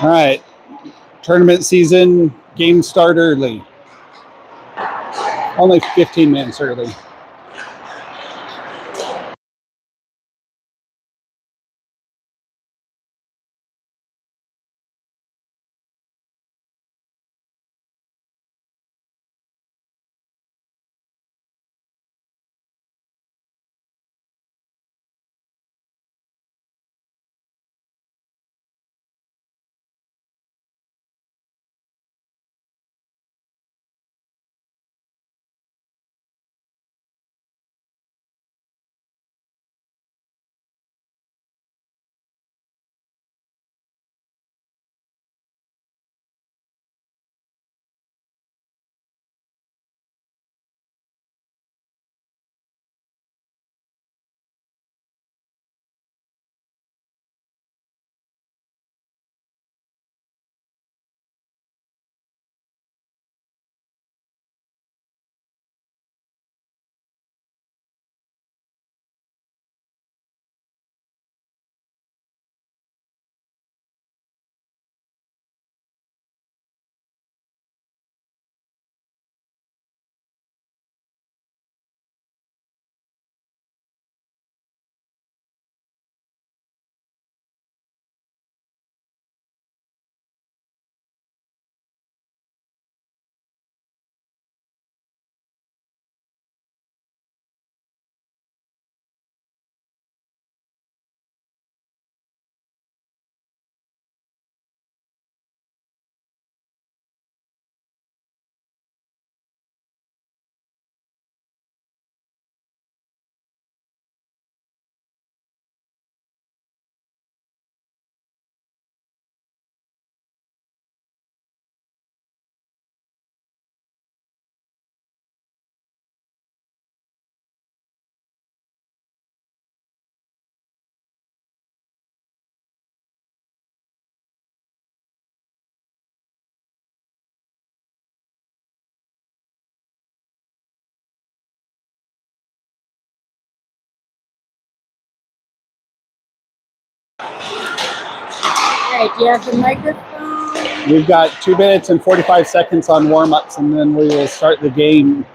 All right. Tournament season, games start early. Only 15 minutes early. Hey, do you have the microphone? We've got 2 minutes and 45 seconds on warm-ups, and then we will start the game.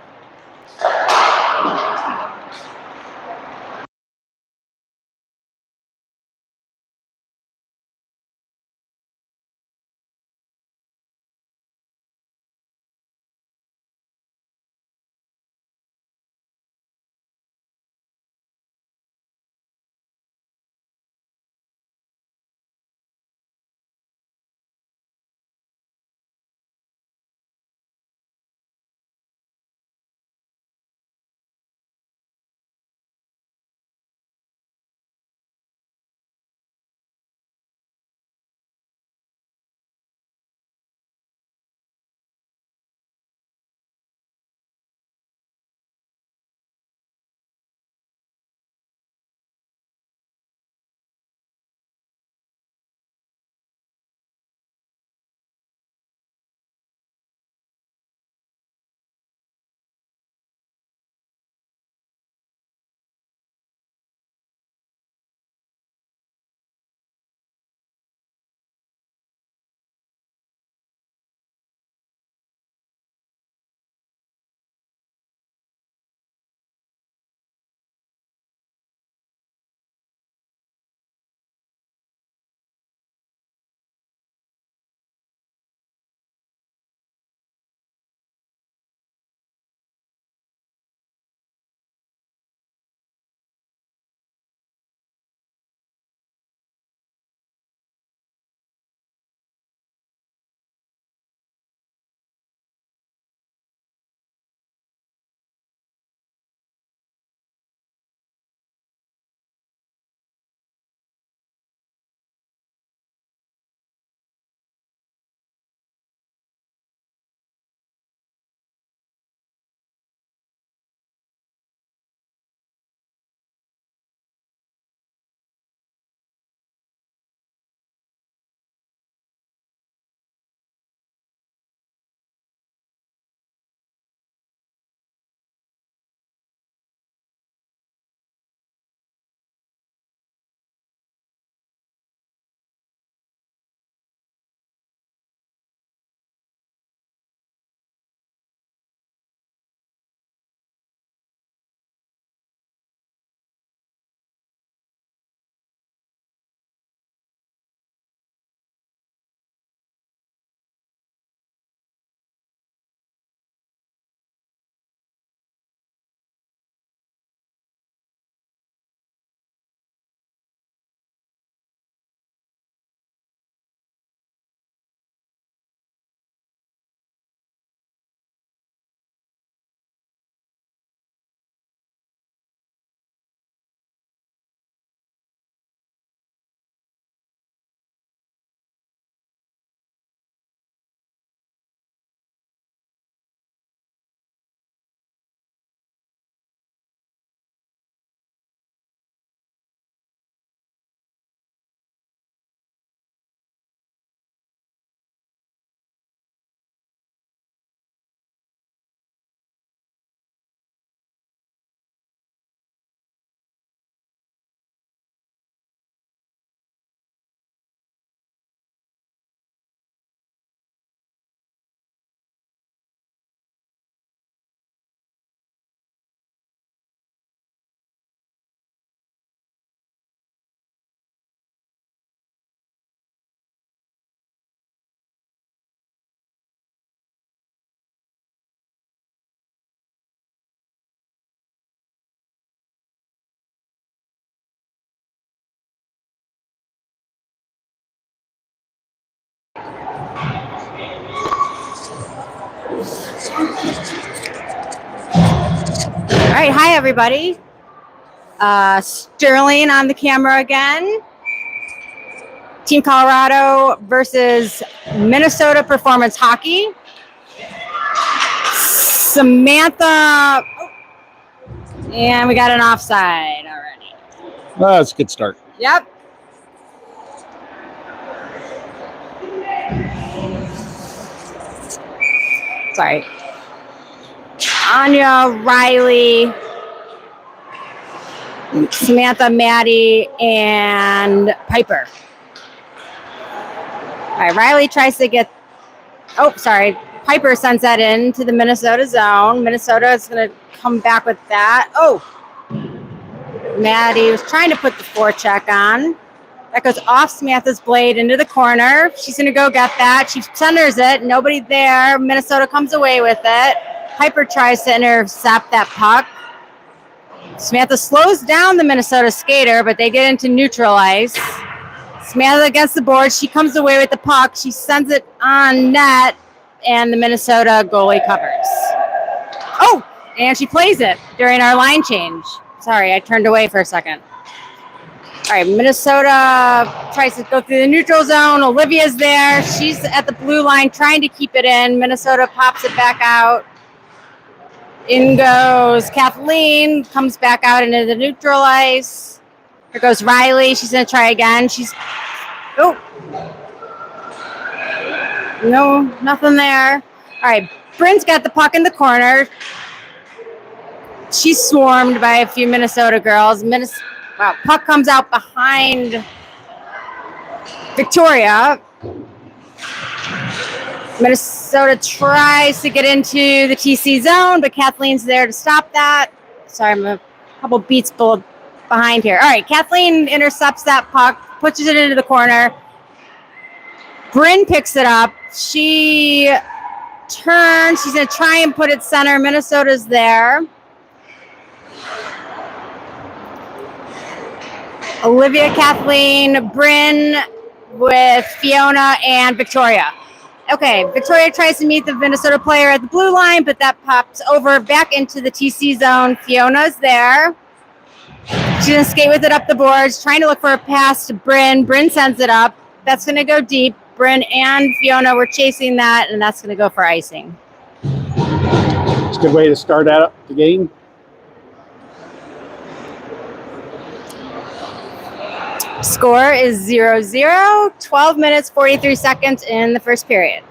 All right, hi everybody. Sterling on the camera again. Team Colorado versus Minnesota Performance Hockey. Samantha, and we got an offside already. Well, that's a good start. Yep. Sorry. Anya, Riley, Samantha, Maddie, and Piper. All right, Riley tries to get, Piper sends that in to the Minnesota zone. Minnesota is going to come back with that. Oh, Maddie was trying to put the forecheck on. That goes off Samantha's blade into the corner. She's going to go get that. She centers it. Nobody there. Minnesota comes away with it. Piper tries to intercept that puck. Samantha slows down the Minnesota skater, but they get into neutral ice. Samantha against the board. She comes away with the puck. She sends it on net, and the Minnesota goalie covers. Oh, and she plays it during our line change. Sorry, I turned away for a second. All right, Minnesota tries to go through the neutral zone. Olivia's there. She's at the blue line trying to keep it in. Minnesota pops it back out. In goes Kathleen, comes back out into the neutral ice. Here goes Riley. She's going to try again. No, nothing there. All right, Bryn's got the puck in the corner. She's swarmed by a few Minnesota girls. Puck comes out behind Victoria. Minnesota tries to get into the TC zone, but Kathleen's there to stop that. Sorry, I'm a couple beats behind here. All right, Kathleen intercepts that puck, pushes it into the corner. Bryn picks it up. She turns. She's going to try and put it center. Minnesota's there. Olivia, Kathleen, Bryn with Fiona and Victoria. Okay, Victoria tries to meet the Minnesota player at the blue line, but that pops over back into the TC zone. Fiona's there. She's going to skate with it up the boards, trying to look for a pass to Bryn. Bryn sends it up. That's going to go deep. Bryn and Fiona were chasing that, and that's going to go for icing. It's a good way to start out the game. Score is 0-0, 12 minutes, 43 seconds in the first period.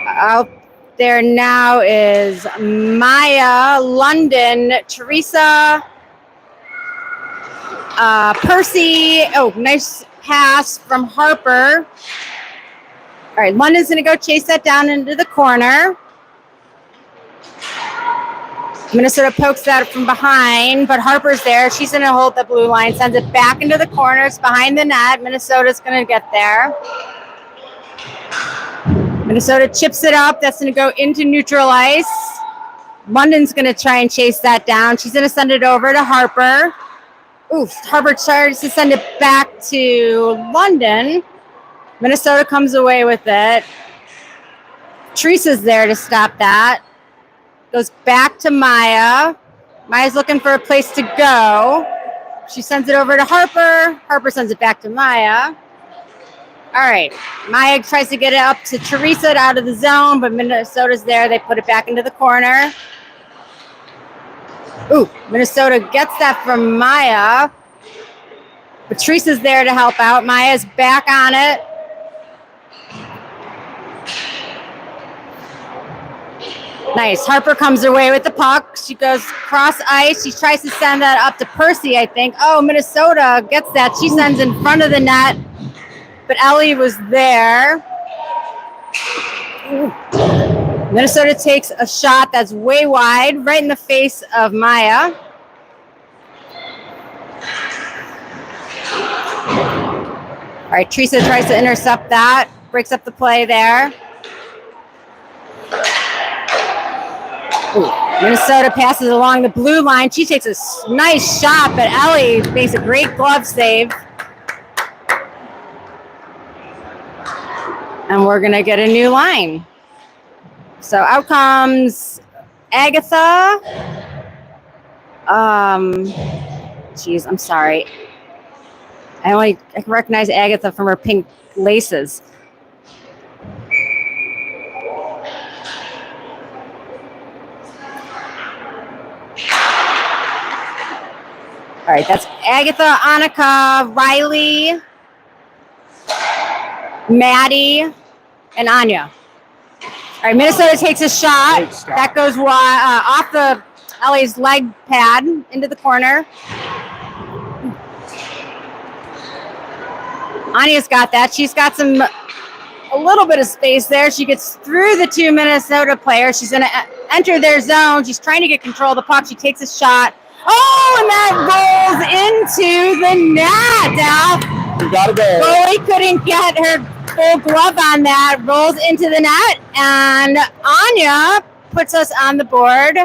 Out there now is Maya, London, Teresa, Percy. Oh, nice pass from Harper. All right, London's going to go chase that down into the corner. Minnesota pokes that from behind, but Harper's there. She's going to hold the blue line, sends it back into the corners behind the net. Minnesota's going to get there. Minnesota chips it up. That's going to go into neutral ice. London's going to try and chase that down. She's going to send it over to Harper. Oof, Harper tries to send it back to London. Minnesota comes away with it. Teresa's there to stop that. Goes back to Maya. Maya's looking for a place to go. She sends it over to Harper. Harper sends it back to Maya. All right. Maya tries to get it up to Teresa out of the zone, but Minnesota's there. They put it back into the corner. Ooh, Minnesota gets that from Maya. But Teresa's there to help out. Maya's back on it. Nice. Harper comes away with the puck. She goes cross ice. She tries to send that up to Percy, I think. Oh, Minnesota gets that. She sends in front of the net, but Ellie was there. Ooh. Minnesota takes a shot that's way wide, right in the face of Maya. All right, Teresa tries to intercept that. Breaks up the play there. Ooh, Minnesota passes along the blue line. She takes a nice shot, but Ellie makes a great glove save. And we're going to get a new line. So out comes Agatha. Geez, I'm sorry. I can recognize Agatha from her pink laces. All right, that's Agatha, Annika, Riley, Maddie, and Anya. All right, Minnesota takes a shot. That goes off the LA's leg pad into the corner. Anya's got that. She's got a little bit of space there. She gets through the two Minnesota players. She's going to enter their zone. She's trying to get control of the puck. She takes a shot. Oh, and that rolls into the net. Now, You gotta go. goalie couldn't get her full glove on that. Rolls into the net, and Anya puts us on the board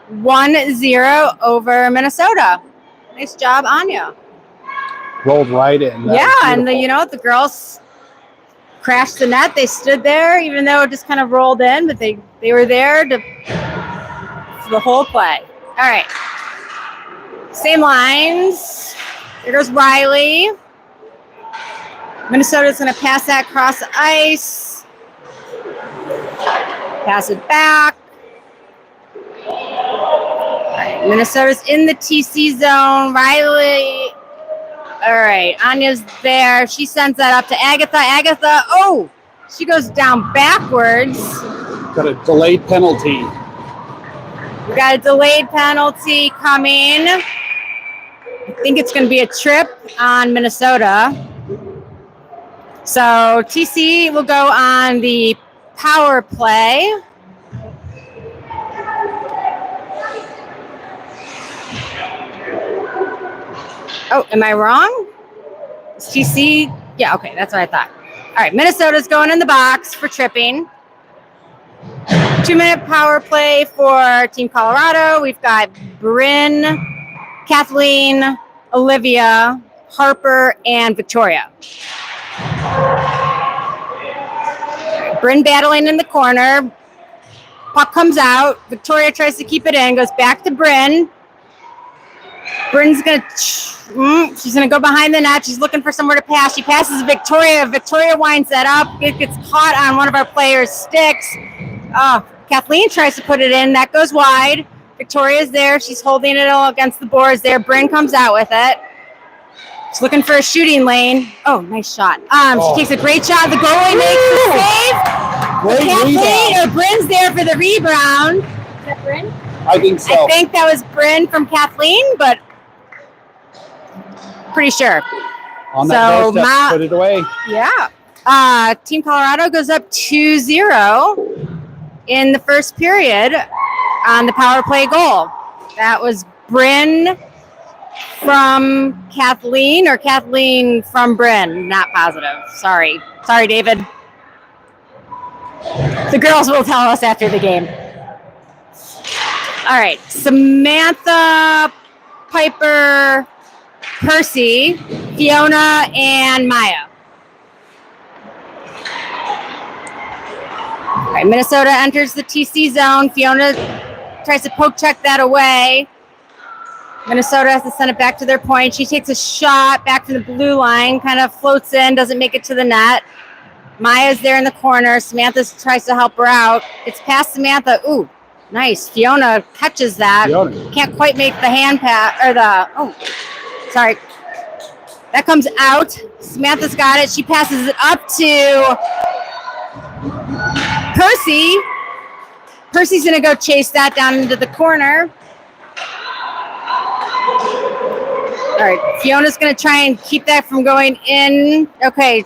1-0 over Minnesota. Nice job, Anya. Rolled right in. Yeah, and the girls crashed the net. They stood there, even though it just kind of rolled in, but they were there for the whole play. All right. Same lines. There goes Riley. Minnesota's going to pass that across the ice. Pass it back. All right. Minnesota's in the TC zone. Riley. All right. Anya's there. She sends that up to Agatha. Agatha, oh, she goes down backwards. Got a delayed penalty. We got a delayed penalty coming. I think it's going to be a trip on Minnesota. So TC will go on the power play. Oh, am I wrong? Is TC? Yeah, okay, that's what I thought. All right, Minnesota's going in the box for tripping. 2-minute power play for Team Colorado. We've got Bryn, Kathleen, Olivia, Harper, and Victoria. Bryn battling in the corner. Puck comes out. Victoria tries to keep it in. Goes back to Bryn. Bryn's she's gonna go behind the net. She's looking for somewhere to pass. She passes Victoria. Victoria winds that up. It gets caught on one of our players' sticks. Kathleen tries to put it in. That goes wide. Victoria's there. She's holding it all against the boards there. Bryn comes out with it. She's looking for a shooting lane. Oh, nice shot. She takes a great shot. The goalie makes the save. Kathleen or Bryn's there for the rebound. Is that Bryn? I think so. I think that was Bryn from Kathleen, but pretty sure. On that doorstep, put it away. Yeah. Team Colorado goes up 2-0 in the first period on the power play goal. That was Bryn from Kathleen or Kathleen from Bryn. Not positive. Sorry, David. The girls will tell us after the game. All right, Samantha, Piper, Percy, Fiona, and Maya. All right, Minnesota enters the TC zone. Fiona tries to poke check that away. Minnesota has to send it back to their point. She takes a shot back from the blue line, kind of floats in, doesn't make it to the net. Maya's there in the corner. Samantha tries to help her out. It's past Samantha. Ooh, nice. Fiona catches that. Can't quite make the hand pass, or sorry. That comes out. Samantha's got it. She passes it up to Percy. Percy's going to go chase that down into the corner. All right, Fiona's going to try and keep that from going in. Okay,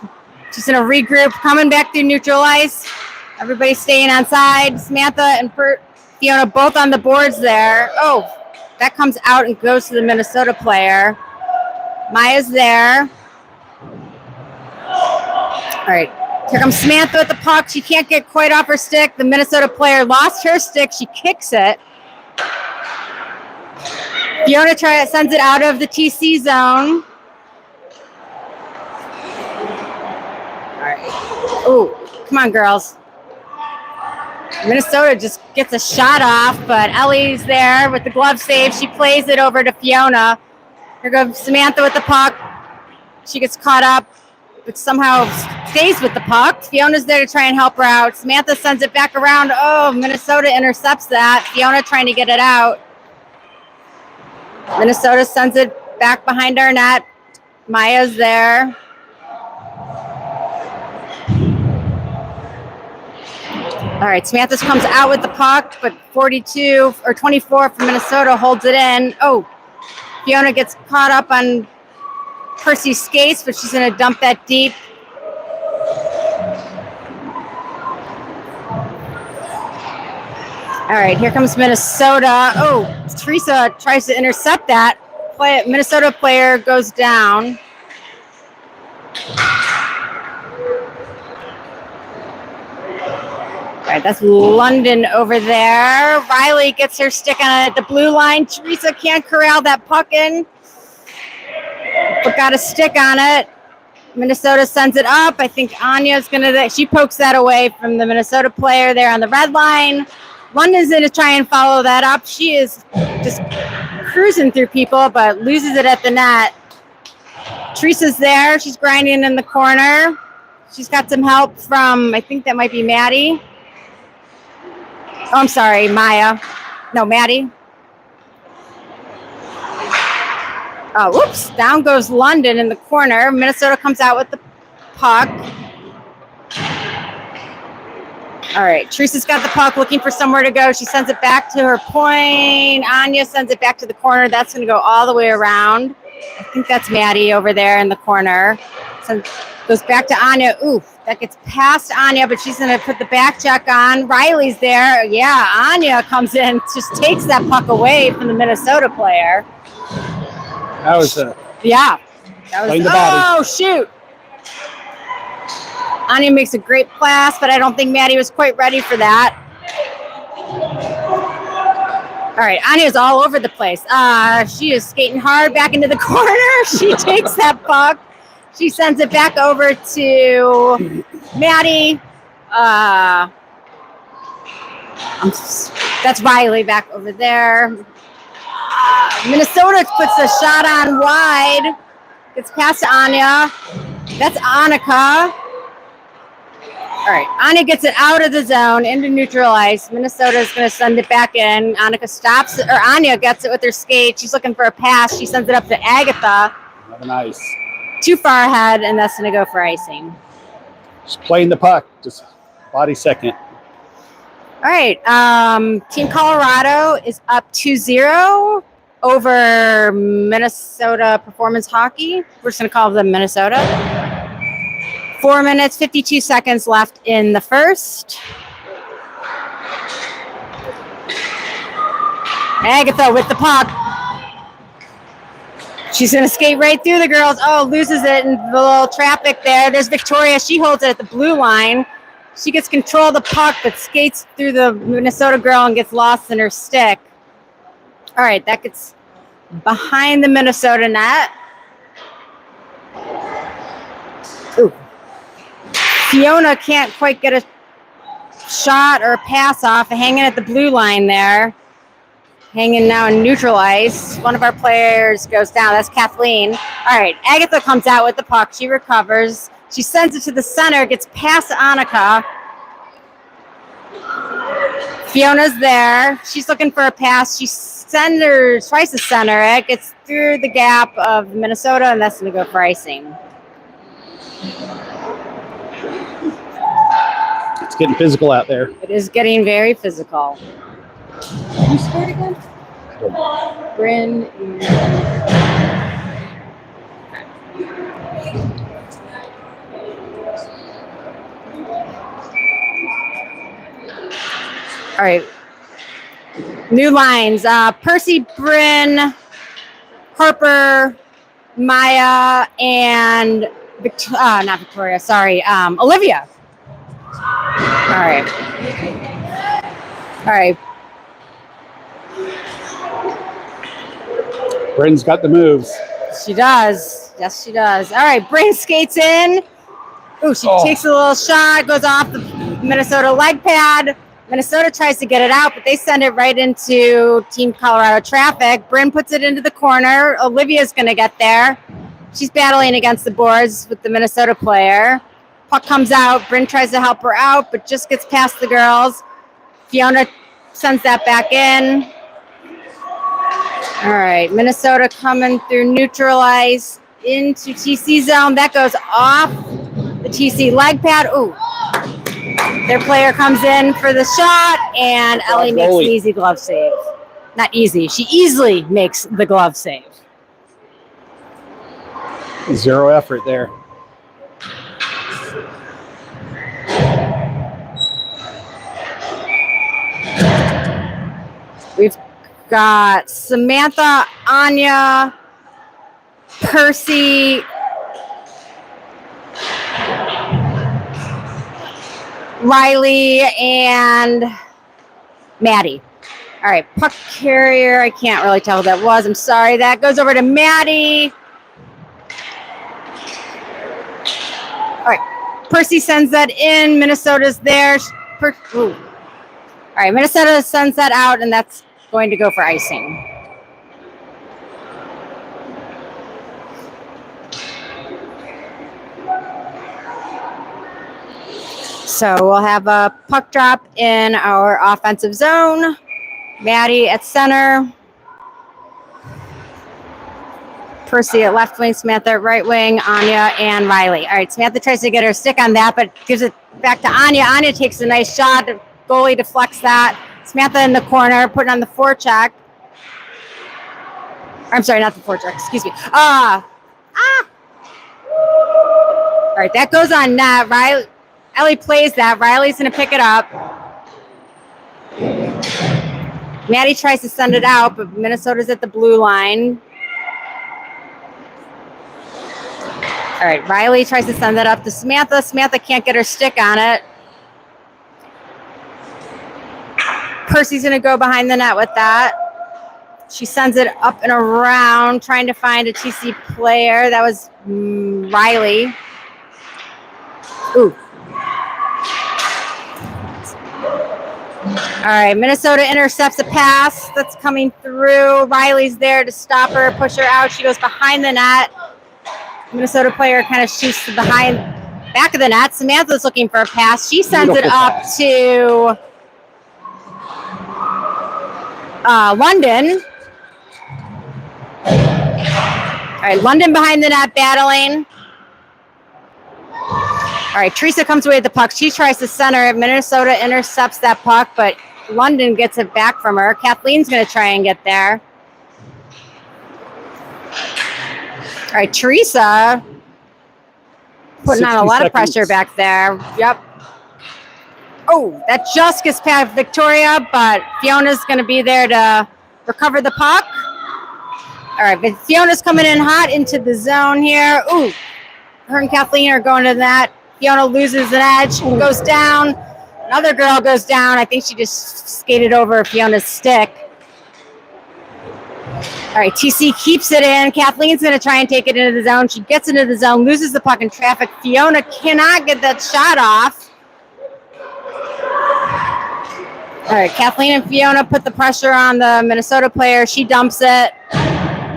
she's going to regroup, coming back through neutral ice. Everybody staying on side. Samantha and Fiona both on the boards there. Oh, that comes out and goes to the Minnesota player. Maya's there. All right, here comes Samantha with the puck. She can't get quite off her stick. The Minnesota player lost her stick. She kicks it. Fiona sends it out of the TC zone. All right. Ooh, come on, girls. Minnesota just gets a shot off, but Ellie's there with the glove save. She plays it over to Fiona. Here goes Samantha with the puck. She gets caught up, but somehow stays with the puck. Fiona's there to try and help her out. Samantha sends it back around. Oh, Minnesota intercepts that. Fiona trying to get it out. Minnesota sends it back behind our net. Maya's there. All right, Samantha comes out with the puck, but 42 or 24 from Minnesota holds it in. Oh, Fiona gets caught up on Percy's skates, but she's going to dump that deep. All right, here comes Minnesota. Oh, Teresa tries to intercept that. Minnesota player goes down. All right, that's London over there. Riley gets her stick on it at the blue line. Teresa can't corral that puck in, but got a stick on it. Minnesota sends it up. I think Anya's she pokes that away from the Minnesota player there on the red line. London's going to try and follow that up. She is just cruising through people, but loses it at the net. Teresa's there. She's grinding in the corner. She's got some help from, I think that might be Maddie. Oh, I'm sorry, Maya. No, Maddie. Oh, whoops. Down goes London in the corner. Minnesota comes out with the puck. All right, Teresa's got the puck, looking for somewhere to go. She sends it back to her point. Anya sends it back to the corner. That's going to go all the way around. I think that's Maddie over there in the corner. Goes back to Anya. Ooh, that gets past Anya, but she's going to put the back check on. Riley's there. Yeah, Anya comes in, just takes that puck away from the Minnesota player. That was yeah. That was oh shoot. Anya makes a great pass, but I don't think Maddie was quite ready for that. All right, Anya's all over the place. She is skating hard back into the corner. She takes that puck. She sends it back over to Maddie. That's Riley back over there. Minnesota puts a shot on wide. Gets past to Anya. That's Annika. All right, Anya gets it out of the zone into neutral ice. Minnesota is going to send it back in. Annika stops it, or Anya gets it with her skate. She's looking for a pass. She sends it up to Agatha. Nice. Too far ahead, and that's going to go for icing. Just playing the puck, just body second. All right, Team Colorado is up 2-0 over Minnesota Performance Hockey. We're just going to call them Minnesota. 4 minutes, 52 seconds left in the first. Agatha with the puck. She's going to skate right through the girls. Oh, loses it in the little traffic there. There's Victoria. She holds it at the blue line. She gets control of the puck, but skates through the Minnesota girl and gets lost in her stick. All right, that gets behind the Minnesota net. Ooh. Fiona can't quite get a shot or a pass off, hanging at the blue line there. Hanging now in neutral ice. One of our players goes down. That's Kathleen. All right, Agatha comes out with the puck. She recovers. She sends it to the center, gets past Annika. Fiona's there. She's looking for a pass. She tries to center it. Gets through the gap of Minnesota, and that's going to go for icing. It's getting physical out there. It is getting very physical. Who scored again? Bryn. All right. New lines. Percy, Bryn, Harper, Maya, and not Victoria. Sorry, Olivia. All right. All right. Bryn's got the moves. She does. Yes, she does. All right. Bryn skates in. Ooh, she takes a little shot, goes off the Minnesota leg pad. Minnesota tries to get it out, but they send it right into Team Colorado traffic. Bryn puts it into the corner. Olivia's going to get there. She's battling against the boards with the Minnesota player. Puck comes out. Bryn tries to help her out, but just gets past the girls. Fiona sends that back in. All right, Minnesota coming through neutral ice into TC zone. That goes off the TC leg pad. Ooh. Their player comes in for the shot, and Ellie makes an easy glove save. Not easy. She easily makes the glove save. Zero effort there. We've got Samantha, Anya, Percy, Riley, and Maddie. All right, puck carrier. I can't really tell who that was. I'm sorry. That goes over to Maddie. All right, Percy sends that in. Minnesota's there. All right, Minnesota sends that out, and that's going to go for icing. So we'll have a puck drop in our offensive zone. Maddie at center. Percy at left wing, Samantha at right wing, Anya and Riley. All right, Samantha tries to get her stick on that, but gives it back to Anya. Anya takes a nice shot. The goalie deflects that. Samantha in the corner, putting on the forecheck. I'm sorry, not the forecheck. Excuse me. All right, that goes on net. Riley, Ellie plays that. Riley's going to pick it up. Maddie tries to send it out, but Minnesota's at the blue line. All right, Riley tries to send that up to Samantha. Samantha can't get her stick on it. Percy's going to go behind the net with that. She sends it up and around, trying to find a TC player. That was Riley. Ooh. All right, Minnesota intercepts a pass that's coming through. Riley's there to stop her, push her out. She goes behind the net. Minnesota player kind of shoots to behind back of the net. Samantha's looking for a pass. She sends it up to London. All right, London behind the net battling. All right, Teresa comes away with the puck. She tries to center it. Minnesota intercepts that puck, but London gets it back from her. Kathleen's going to try and get there. All right, Teresa putting on a lot of pressure back there. Yep. Oh, that just gets past Victoria, but Fiona's going to be there to recover the puck. All right, but Fiona's coming in hot into the zone here. Ooh, her and Kathleen are going to that. Fiona loses an edge, goes down. Another girl goes down. I think she just skated over Fiona's stick. All right, TC keeps it in. Kathleen's going to try and take it into the zone. She gets into the zone, loses the puck in traffic. Fiona cannot get that shot off. All right, Kathleen and Fiona put the pressure on the Minnesota player. She dumps it.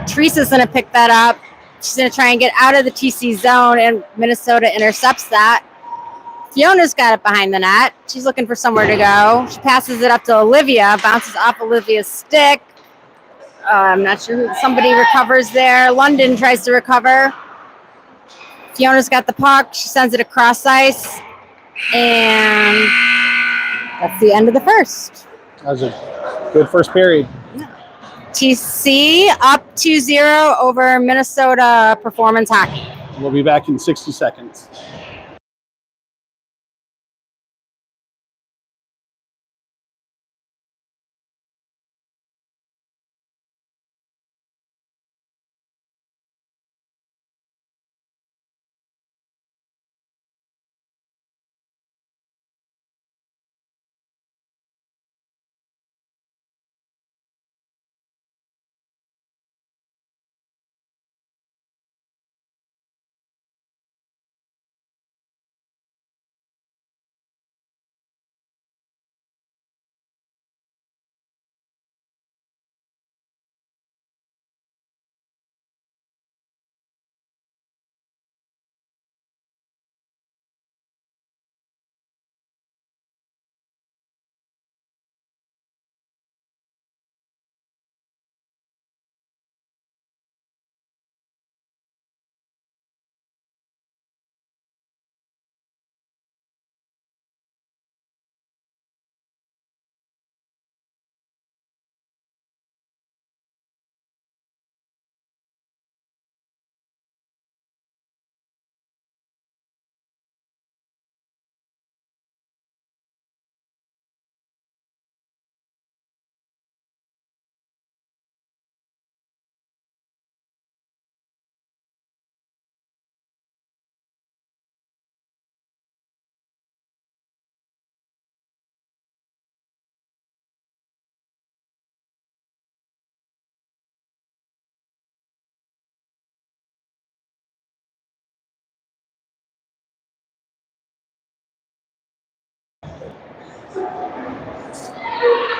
Teresa's going to pick that up. She's going to try and get out of the TC zone, and Minnesota intercepts that. Fiona's got it behind the net. She's looking for somewhere to go. She passes it up to Olivia, bounces off Olivia's stick. I'm not sure who. Somebody recovers there. London tries to recover. Fiona's got the puck. She sends it across ice. And that's the end of the first. That was a good first period. TC up 2-0 over Minnesota Performance Hockey. We'll be back in 60 seconds.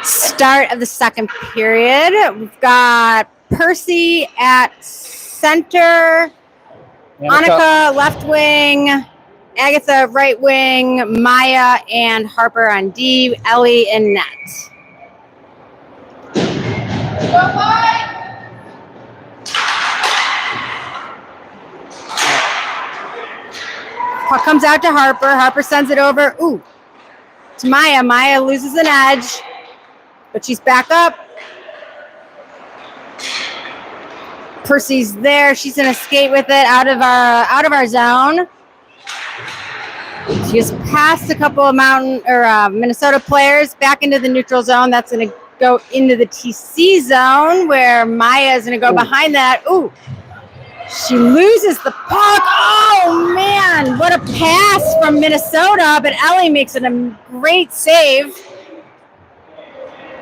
Start of the second period. We've got Percy at center, Annika left wing, Agatha right wing, Maya and Harper on D, Ellie in net. Puck comes out to Harper. Harper sends it over. Ooh, to Maya. Maya loses an edge, but she's back up. Percy's there. She's gonna skate with it out of our zone. She just passed a couple of Minnesota players back into the neutral zone. That's gonna go into the TC zone where Maya is gonna go behind that. Ooh. She loses the puck. Oh, man. What a pass from Minnesota. But Ellie makes it a great save.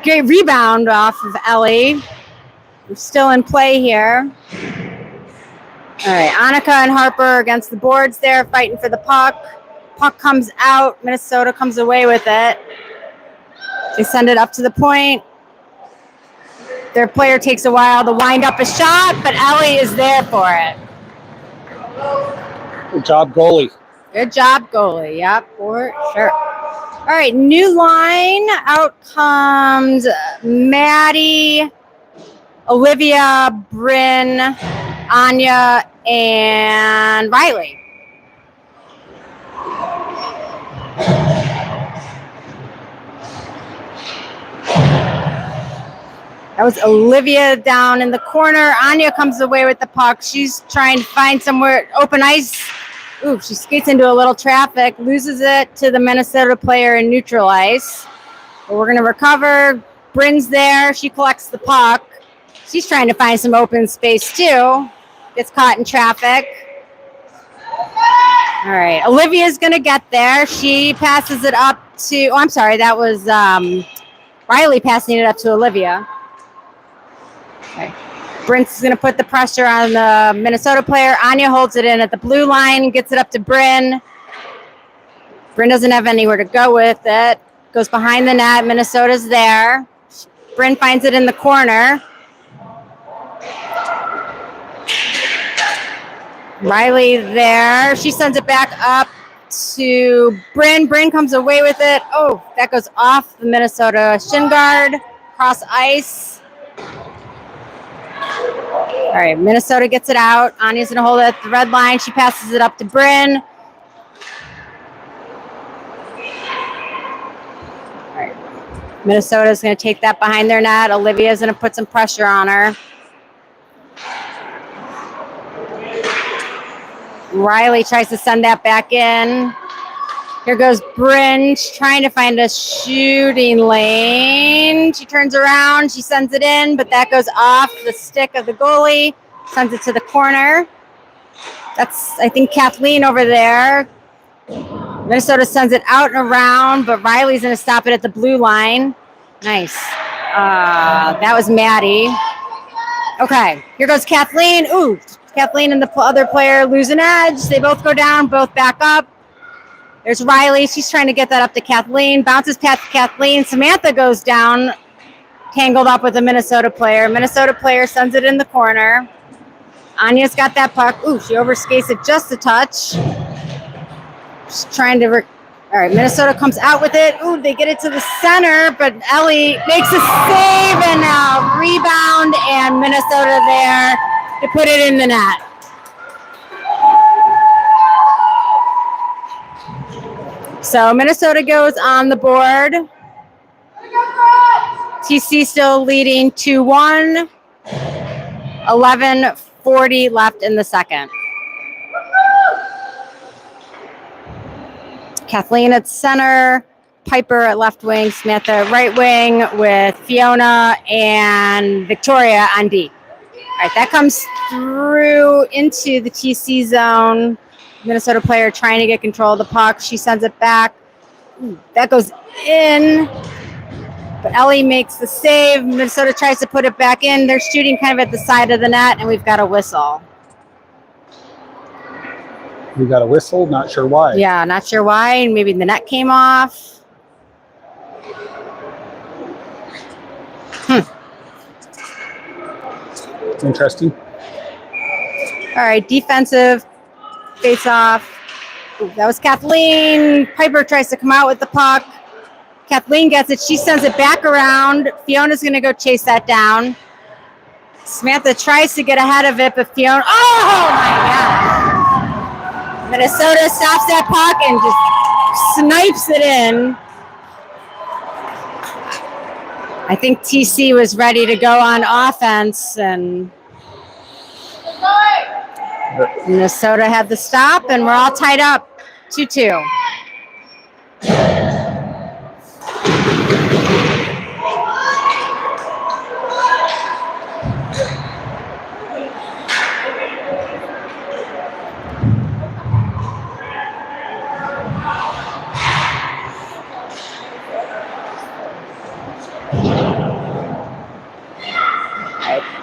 Great rebound off of Ellie. We're still in play here. All right. Annika and Harper against the boards there, fighting for the puck. Puck comes out. Minnesota comes away with it. They send it up to the point. Their player takes a while to wind up a shot, but Ellie is there for it. Good job, goalie. Good job, goalie. Yep, for sure. All right, new line. Out comes Maddie, Olivia, Bryn, Anya, and Riley. That was Olivia down in the corner. Anya comes away with the puck. She's trying to find somewhere open ice. Ooh, she skates into a little traffic, loses it to the Minnesota player in neutral ice. But we're going to recover. Bryn's there. She collects the puck. She's trying to find some open space too. Gets caught in traffic. All right, Olivia's going to get there. She passes it up to, oh, I'm sorry, that was Riley passing it up to Olivia. Okay. Bryn's going to put the pressure on the Minnesota player. Anya holds it in at the blue line, gets it up to Bryn. Bryn doesn't have anywhere to go with it. Goes behind the net. Minnesota's there. Bryn finds it in the corner. Riley there. She sends it back up to Bryn. Bryn comes away with it. Oh, that goes off the Minnesota shin guard. Cross ice. All right, Minnesota gets it out. Anya's going to hold it at the red line. She passes it up to Bryn. All right, Minnesota's going to take that behind their net. Olivia's going to put some pressure on her. Riley tries to send that back in. Here goes Bryn. She's trying to find a shooting lane. She turns around. She sends it in, but that goes off the stick of the goalie. Sends it to the corner. That's, I think, Kathleen over there. Minnesota sends it out and around, but Riley's going to stop it at the blue line. Nice. That was Maddie. Okay, here goes Kathleen. Ooh, Kathleen and the other player lose an edge. They both go down, both back up. There's Riley. She's trying to get that up to Kathleen. Bounces past Kathleen. Samantha goes down, tangled up with a Minnesota player. Minnesota player sends it in the corner. Anya's got that puck. Ooh, she overskates it just a touch. She's trying to... All right, Minnesota comes out with it. Ooh, they get it to the center, but Ellie makes a save and a rebound, and Minnesota there to put it in the net. So Minnesota goes on the board. TC still leading 2-1. 11:40 left in the second. Kathleen at center, Piper at left wing, Samantha at right wing with Fiona and Victoria on D. All right, that comes through into the TC zone. Minnesota player trying to get control of the puck. She sends it back. Ooh, that goes in. But Ellie makes the save. Minnesota tries to put it back in. They're shooting kind of at the side of the net, and we've got a whistle. We got a whistle, not sure why. Yeah, not sure why. Maybe the net came off. It's interesting. All right, defensive face off. Ooh, that was Kathleen. Piper tries to come out with the puck. Kathleen gets it. She sends it back around. Fiona's going to go chase that down. Samantha tries to get ahead of it, but Fiona... Oh, my gosh. Minnesota stops that puck and just snipes it in. I think TC was ready to go on offense, and Minnesota had the stop, and we're all tied up 2-2.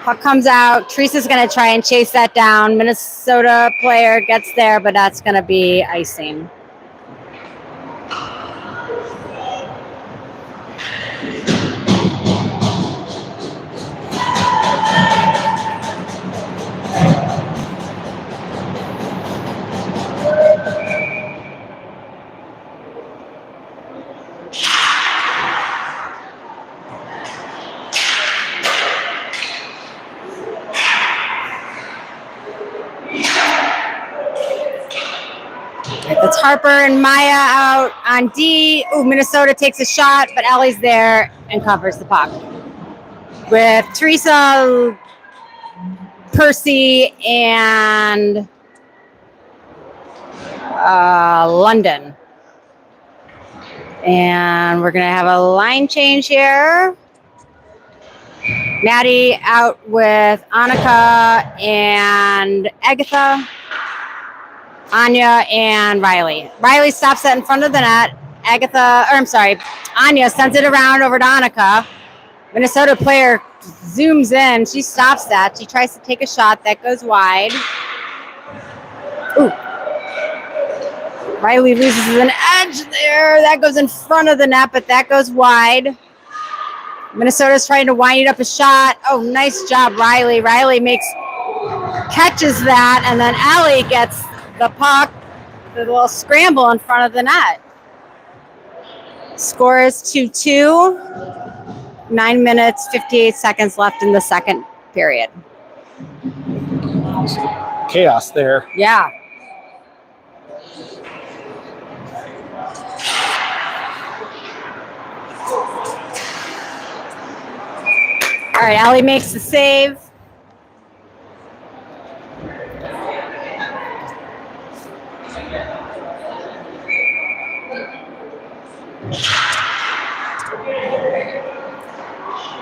Puck comes out. Teresa's going to try and chase that down. Minnesota player gets there, but that's going to be icing. It's Harper and Maya out on D. Ooh, Minnesota takes a shot, but Ellie's there and covers the puck. With Teresa, Percy, and London. And we're going to have a line change here. Maddie out with Annika and Agatha. Anya and Riley. Riley stops that in front of the net. Anya sends it around over to Annika. Minnesota player zooms in. She stops that. She tries to take a shot. That goes wide. Ooh. Riley loses an edge there. That goes in front of the net, but that goes wide. Minnesota's trying to wind up a shot. Oh, nice job, Riley. Riley catches that, and then Ellie gets the puck, the little scramble in front of the net. Score is 2-2. 9 minutes, 58 seconds left in the second period. Chaos there. Yeah. All right, Ellie makes the save.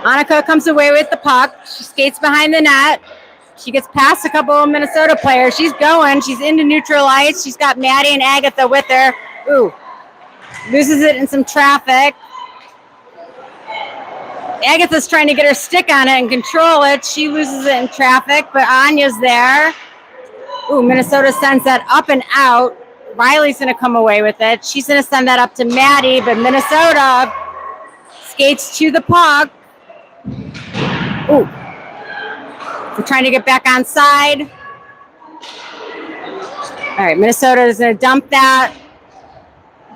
Annika comes away with the puck. She skates behind the net. She gets past a couple of Minnesota players. She's going. She's into neutral ice. She's got Maddie and Agatha with her. Ooh. Loses it in some traffic. Agatha's trying to get her stick on it and control it. She loses it in traffic, but Anya's there. Ooh, Minnesota sends that up and out. Riley's going to come away with it. She's going to send that up to Maddie, but Minnesota skates to the puck. Ooh. We're trying to get back on side. All right, Minnesota is going to dump that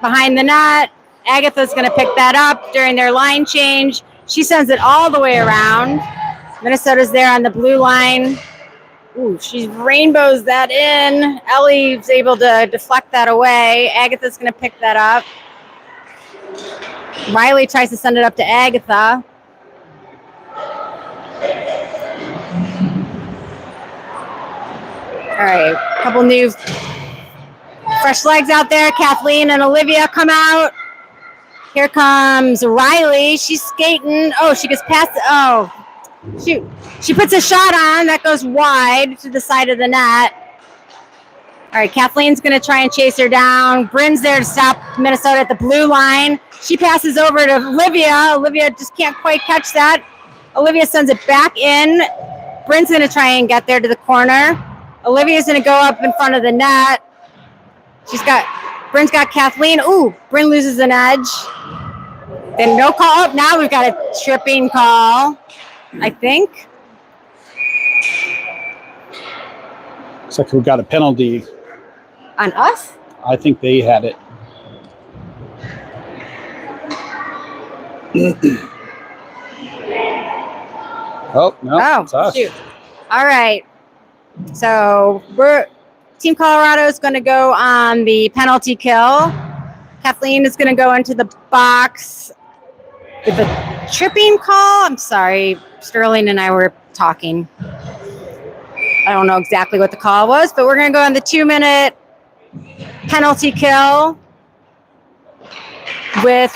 behind the net. Agatha's going to pick that up during their line change. She sends it all the way around. Minnesota's there on the blue line. Ooh, she rainbows that in. Ellie's able to deflect that away. Agatha's going to pick that up. Riley tries to send it up to Agatha. All right, a couple new fresh legs out there. Kathleen and Olivia come out. Here comes Riley. She's skating. Oh, she gets past. Oh, shoot. She puts a shot on. That goes wide to the side of the net. All right, Kathleen's going to try and chase her down. Bryn's there to stop Minnesota at the blue line. She passes over to Olivia. Olivia just can't quite catch that. Olivia sends it back in. Bryn's going to try and get there to the corner. Olivia's going to go up in front of the net. Bryn's got Kathleen. Ooh, Bryn loses an edge. Then no call up. Now we've got a tripping call, I think. Looks like we got a penalty. On us? I think they had it. Oh, no, it's us. Shoot. All right. So Team Colorado is going to go on the penalty kill. Kathleen is going to go into the box with a tripping call. I'm sorry. Sterling and I were talking. I don't know exactly what the call was, but we're going to go on the 2-minute penalty kill with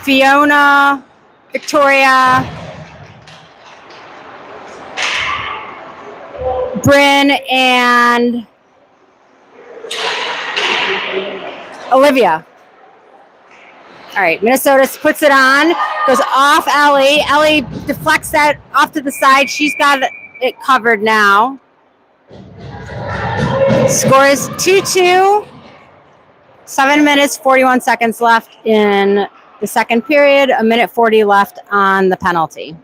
Fiona, Victoria, Bryn, and Olivia. All right, Minnesota puts it on, goes off Ellie. Ellie deflects that off to the side. She's got it covered now. Score is 2-2. 7 minutes, 41 seconds left in the second period. 1:40 left on the penalty.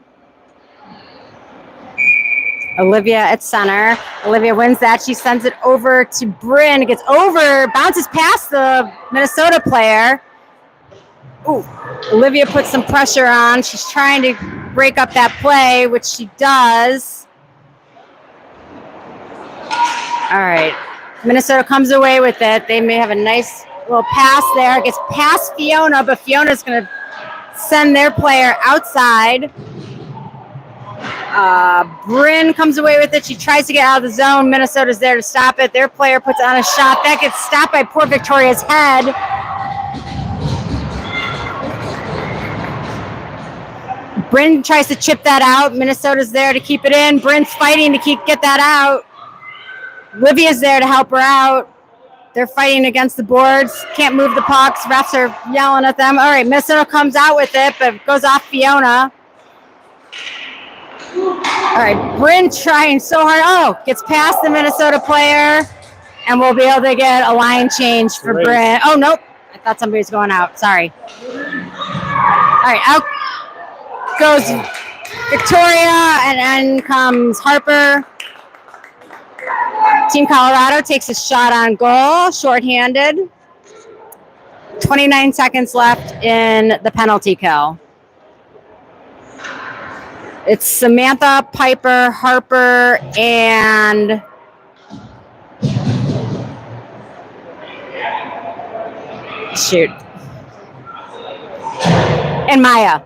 Olivia at center. Olivia wins that. She sends it over to Bryn. Gets over, bounces past the Minnesota player. Ooh, Olivia puts some pressure on. She's trying to break up that play, which she does. All right. Minnesota comes away with it. They may have a nice little pass there. It gets past Fiona, but Fiona's going to send their player outside. Bryn comes away with it. She tries to get out of the zone. Minnesota's there to stop it. Their player puts on a shot. That gets stopped by poor Victoria's head. Bryn tries to chip that out. Minnesota's there to keep it in. Bryn's fighting to get that out. Olivia's there to help her out. They're fighting against the boards. Can't move the pucks. Refs are yelling at them. All right, Minnesota comes out with it, but goes off Fiona. All right, Bryn trying so hard. Oh, gets past the Minnesota player, and we'll be able to get a line change for Bryn. Oh, nope. I thought somebody was going out. Sorry. All right, out goes Victoria, and then comes Harper. Team Colorado takes a shot on goal, shorthanded. 29 seconds left in the penalty kill. It's Samantha, Piper, Harper, and and Maya.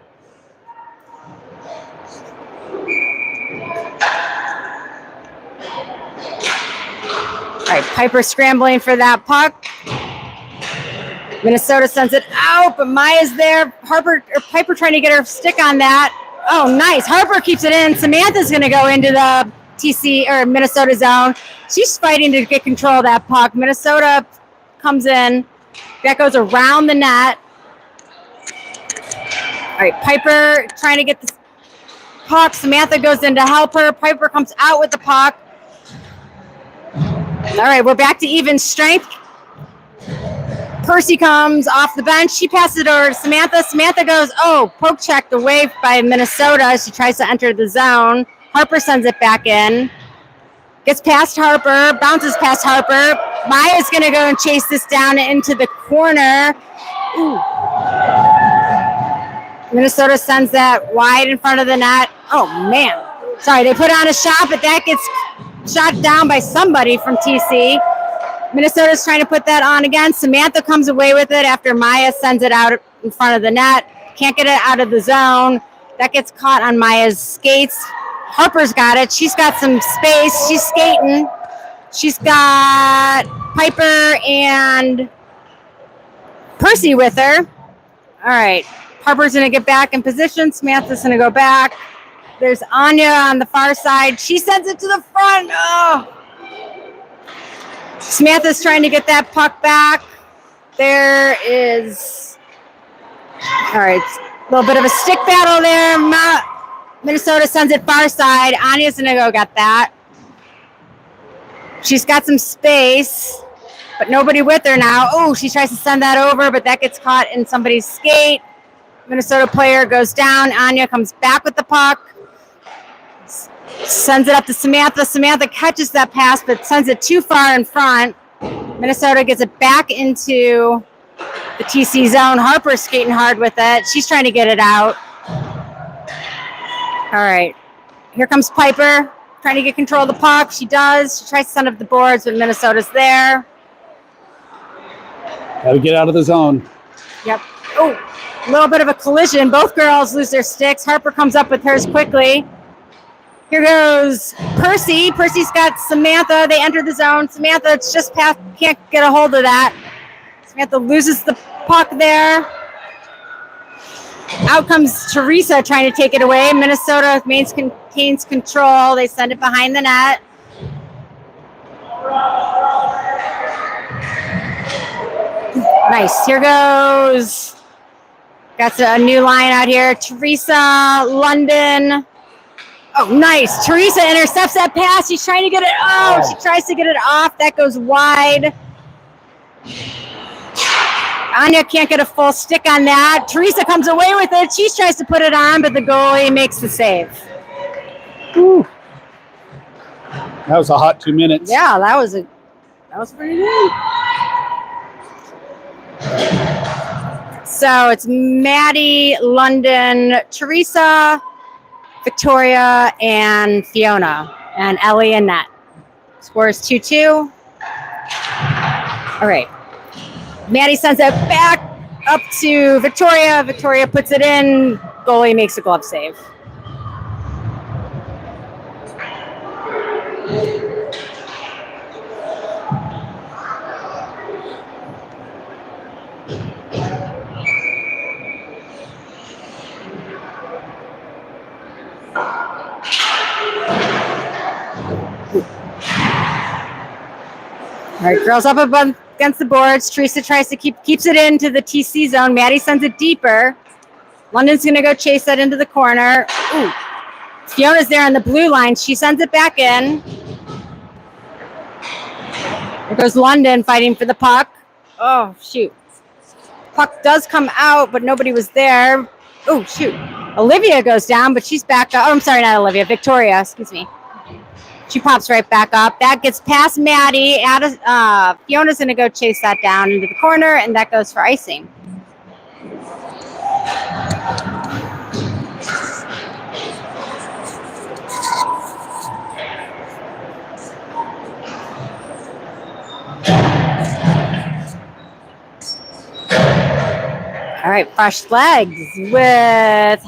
All right, Piper scrambling for that puck. Minnesota sends it out, but Maya's there. Piper trying to get her stick on that. Oh, nice. Harper keeps it in. Samantha's going to go into the Minnesota zone. She's fighting to get control of that puck. Minnesota comes in. That goes around the net. All right, Piper trying to get the puck. Samantha goes in to help her. Piper comes out with the puck. All right, we're back to even strength. Percy comes off the bench. She passes it over to Samantha. Samantha goes, poke checked away by Minnesota. She tries to enter the zone. Harper sends it back in. Gets past Harper, bounces past Harper. Maya's going to go and chase this down into the corner. Ooh. Minnesota sends that wide in front of the net. Oh, man. Sorry, they put on a shot, but that gets shot down by somebody from TC. Minnesota's trying to put that on again. Samantha comes away with it after Maya sends it out in front of the net. Can't get it out of the zone. That gets caught on Maya's skates. Harper's got it. She's got some space. She's skating. She's got Piper and Percy with her. All right. Harper's going to get back in position. Samantha's going to go back. There's Anya on the far side. She sends it to the front. Oh. Samantha's trying to get that puck back. There is, all right, a little bit of a stick battle there. Minnesota sends it far side. Anya's going to go get that. She's got some space, but nobody with her now. Oh, she tries to send that over, but that gets caught in somebody's skate. Minnesota player goes down. Anya comes back with the puck. Sends it up to Samantha. Samantha catches that pass, but sends it too far in front. Minnesota gets it back into the TC zone. Harper's skating hard with it. She's trying to get it out. All right. Here comes Piper, trying to get control of the puck. She does. She tries to send up the boards, but Minnesota's there. Got to get out of the zone. Yep. Oh, a little bit of a collision. Both girls lose their sticks. Harper comes up with hers quickly. Here goes Percy. Percy's got Samantha. They enter the zone. Samantha, it's just past, can't get a hold of that. Samantha loses the puck there. Out comes Teresa trying to take it away. Minnesota maintains control. They send it behind the net. Nice. Here goes. Got a new line out here. Teresa, London. Oh, nice. Teresa intercepts that pass. She's trying to get it. Oh, she tries to get it off. That goes wide. Anya can't get a full stick on that. Teresa comes away with it. She tries to put it on, but the goalie makes the save. Ooh. That was a hot 2 minutes. Yeah, that was pretty good. So it's Maddie, London, Teresa, Victoria, and Fiona, and Ellie and Nat. Score is 2-2. All right. Maddie sends it back up to Victoria. Victoria puts it in. Goalie makes a glove save. All right, girls up above against the boards. Teresa tries to keeps it into the TC zone. Maddie sends it deeper. London's going to go chase that into the corner. Ooh. Fiona's there on the blue line. She sends it back in. There goes London fighting for the puck. Oh, shoot. Puck does come out, but nobody was there. Oh, shoot. Olivia goes down, but she's back up. Oh, I'm sorry, not Olivia. Victoria, excuse me. She pops right back up. That gets past Maddie. Fiona's going to go chase that down into the corner, and that goes for icing. All right, fresh legs with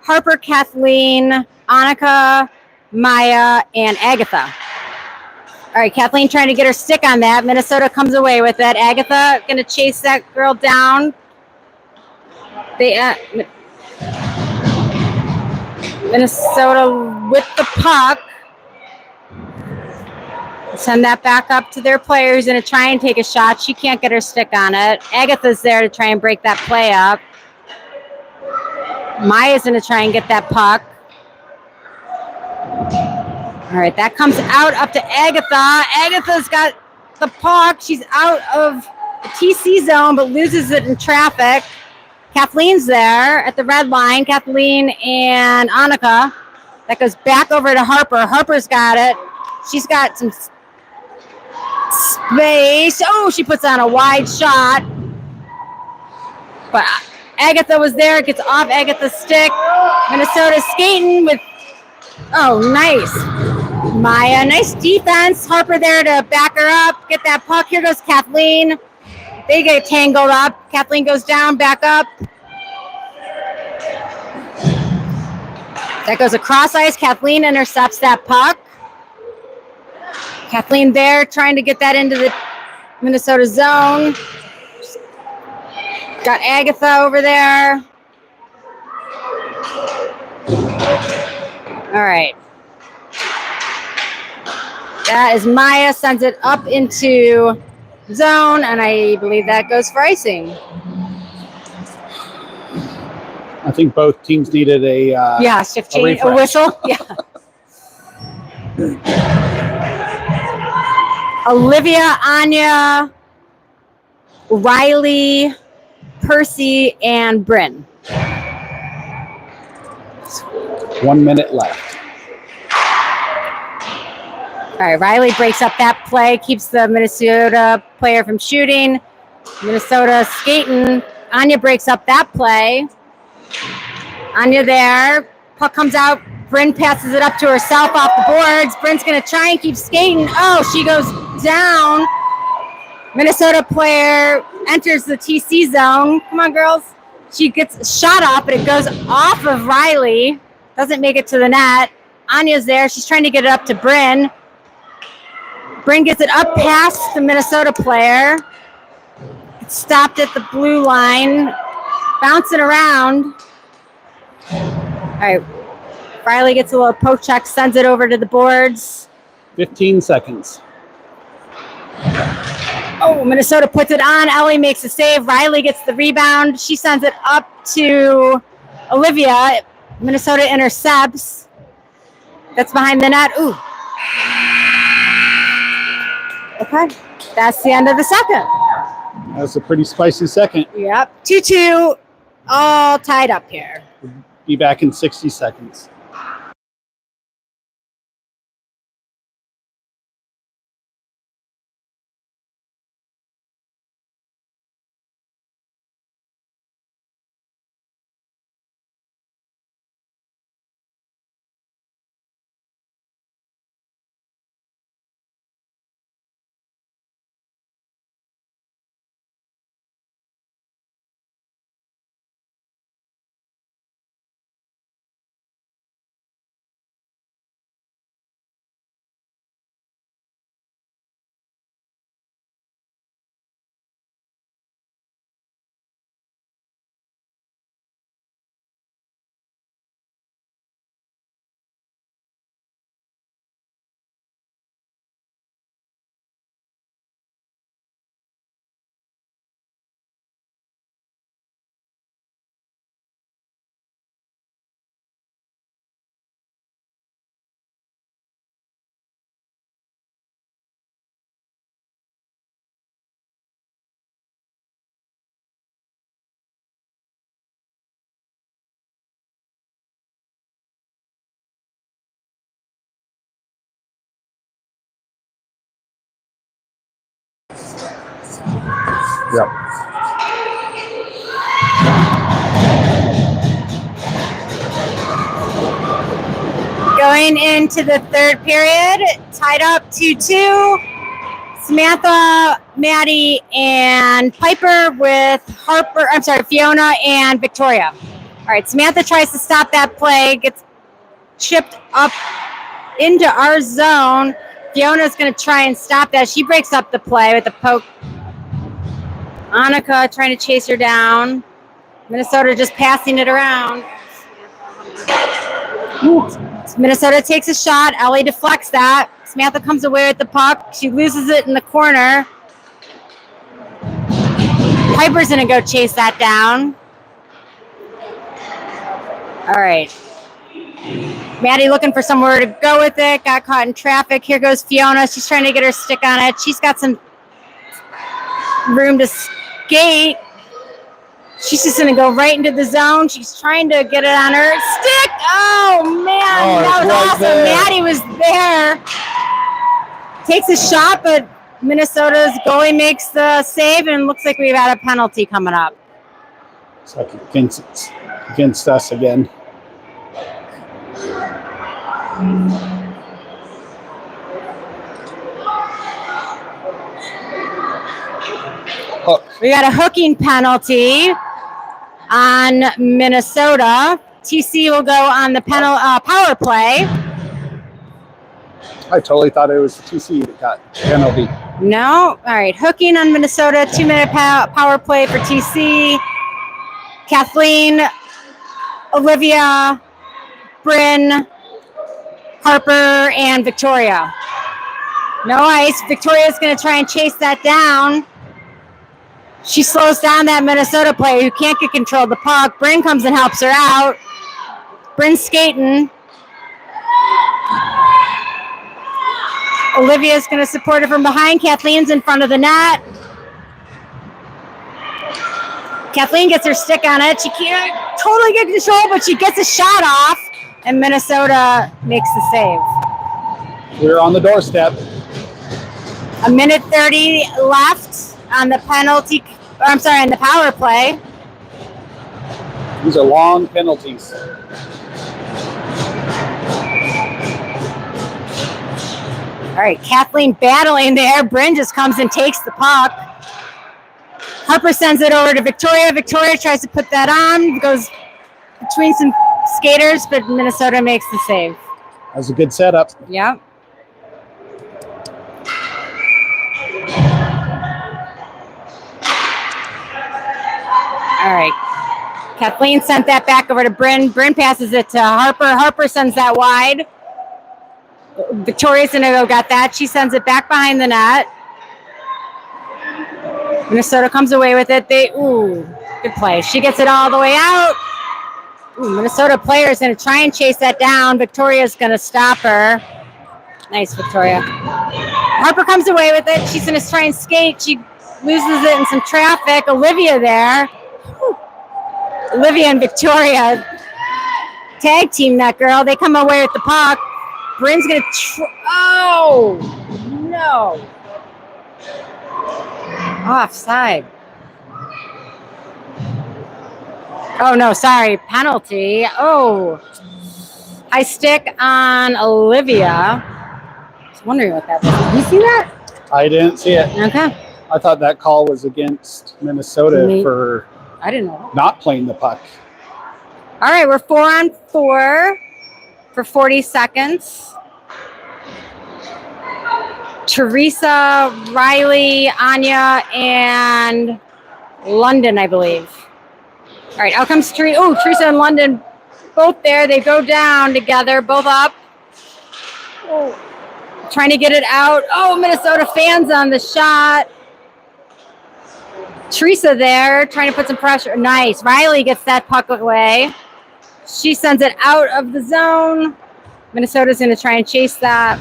Harper, Kathleen, Annika, Maya, and Agatha. All right, Kathleen trying to get her stick on that. Minnesota comes away with it. Agatha going to chase that girl down. Minnesota with the puck. Send that back up to their player who's going to try and take a shot. She can't get her stick on it. Agatha's there to try and break that play up. Maya's going to try and get that puck. All right, that comes out up to Agatha. Agatha's got the puck. She's out of the TC zone, but loses it in traffic. Kathleen's there at the red line. Kathleen and Annika. That goes back over to Harper. Harper's got it. She's got some space. Oh, she puts on a wide shot. But Agatha was there. Gets off Agatha's stick. Minnesota's skating with... Oh, nice. Maya, nice defense. Harper there to back her up. Get that puck. Here goes Kathleen. They get tangled up. Kathleen goes down, back up. That goes across ice. Kathleen intercepts that puck. Kathleen there trying to get that into the Minnesota zone. Got Agatha over there. All right. That is Maya, sends it up into zone, and I believe that goes for icing. I think both teams needed a shift change, a whistle. Yeah. Olivia, Anya, Riley, Percy, and Bryn. 1 minute left. right, Riley breaks up that play, keeps the Minnesota player from shooting. Minnesota skating. Anya breaks up that play. Anya there. Puck comes out. Bryn passes it up to herself off the boards. Bryn's going to try and keep skating. Oh, she goes down. Minnesota player enters the TC zone. Come on, girls. She gets a shot off, but it goes off of Riley. Doesn't make it to the net. Anya's there. She's trying to get it up to Bryn. Bryn gets it up past the Minnesota player. It's stopped at the blue line. Bouncing around. All right. Riley gets a little poke check, sends it over to the boards. 15 seconds. Oh, Minnesota puts it on. Ellie makes a save. Riley gets the rebound. She sends it up to Olivia. Minnesota intercepts. That's behind the net. Ooh. Okay. That's the end of the second. That was a pretty spicy second. Yep. 2-2. All tied up here. Be back in 60 seconds. Yep. Going into the third period, tied up 2-2. Samantha, Maddie, and Piper with Fiona and Victoria. All right, Samantha tries to stop that play, gets chipped up into our zone. Fiona's going to try and stop that. She breaks up the play with the poke. Annika trying to chase her down. Minnesota just passing it around. Minnesota takes a shot. Ellie deflects that. Samantha comes away with the puck. She loses it in the corner. Piper's going to go chase that down. All right. Maddie looking for somewhere to go with it. Got caught in traffic. Here goes Fiona. She's trying to get her stick on it. She's got some room to skate. She's just going to go right into the zone. She's trying to get it on her stick. Oh, man. That was awesome. There. Maddie was there. Takes a shot, but Minnesota's goalie makes the save, and looks like we've had a penalty coming up. It's like against us again. Hook. We got a hooking penalty on Minnesota. TC will go on the power play. I totally thought it was the TC that got penalty. No. All right. Hooking on Minnesota. 2-minute power play for TC. Kathleen, Olivia, Bryn, Harper, and Victoria. No ice. Victoria's going to try and chase that down. She slows down that Minnesota player who can't get control of the puck. Bryn comes and helps her out. Bryn's skating. Olivia's going to support her from behind. Kathleen's in front of the net. Kathleen gets her stick on it. She can't totally get control, but she gets a shot off, and Minnesota makes the save. We're on the doorstep. A minute 30 left on the penalty. I'm sorry, on the power play. These are long penalties. All right, Kathleen battling there. Bryn just comes and takes the puck. Harper sends it over to Victoria. Victoria tries to put that on. Goes between some skaters, but Minnesota makes the save. That was a good setup. Yep. All right. Kathleen sent that back over to Bryn. Bryn passes it to Harper. Harper sends that wide. Victoria's going to go get that. She sends it back behind the net. Minnesota comes away with it. Good play. She gets it all the way out. Minnesota player is going to try and chase that down. Victoria's going to stop her. Nice, Victoria. Harper comes away with it. She's going to try and skate. She loses it in some traffic. Olivia there. Olivia and Victoria tag team that girl. They come away with the puck. Bryn's going to oh, no. Offside. Oh, no, sorry. Penalty. Oh. High stick on Olivia. I was wondering what that was. Did you see that? I didn't see it. Okay. I thought that call was against Minnesota for I didn't know. not playing the puck. All right, we're 4-on-4 for 40 seconds. Teresa, Riley, Anya, and London, I believe. All right, out comes Teresa. Oh, Teresa and London, both there. They go down together, both up. Oh, trying to get it out. Oh, Minnesota fans on the shot. Teresa there, trying to put some pressure. Nice. Riley gets that puck away. She sends it out of the zone. Minnesota's going to try and chase that.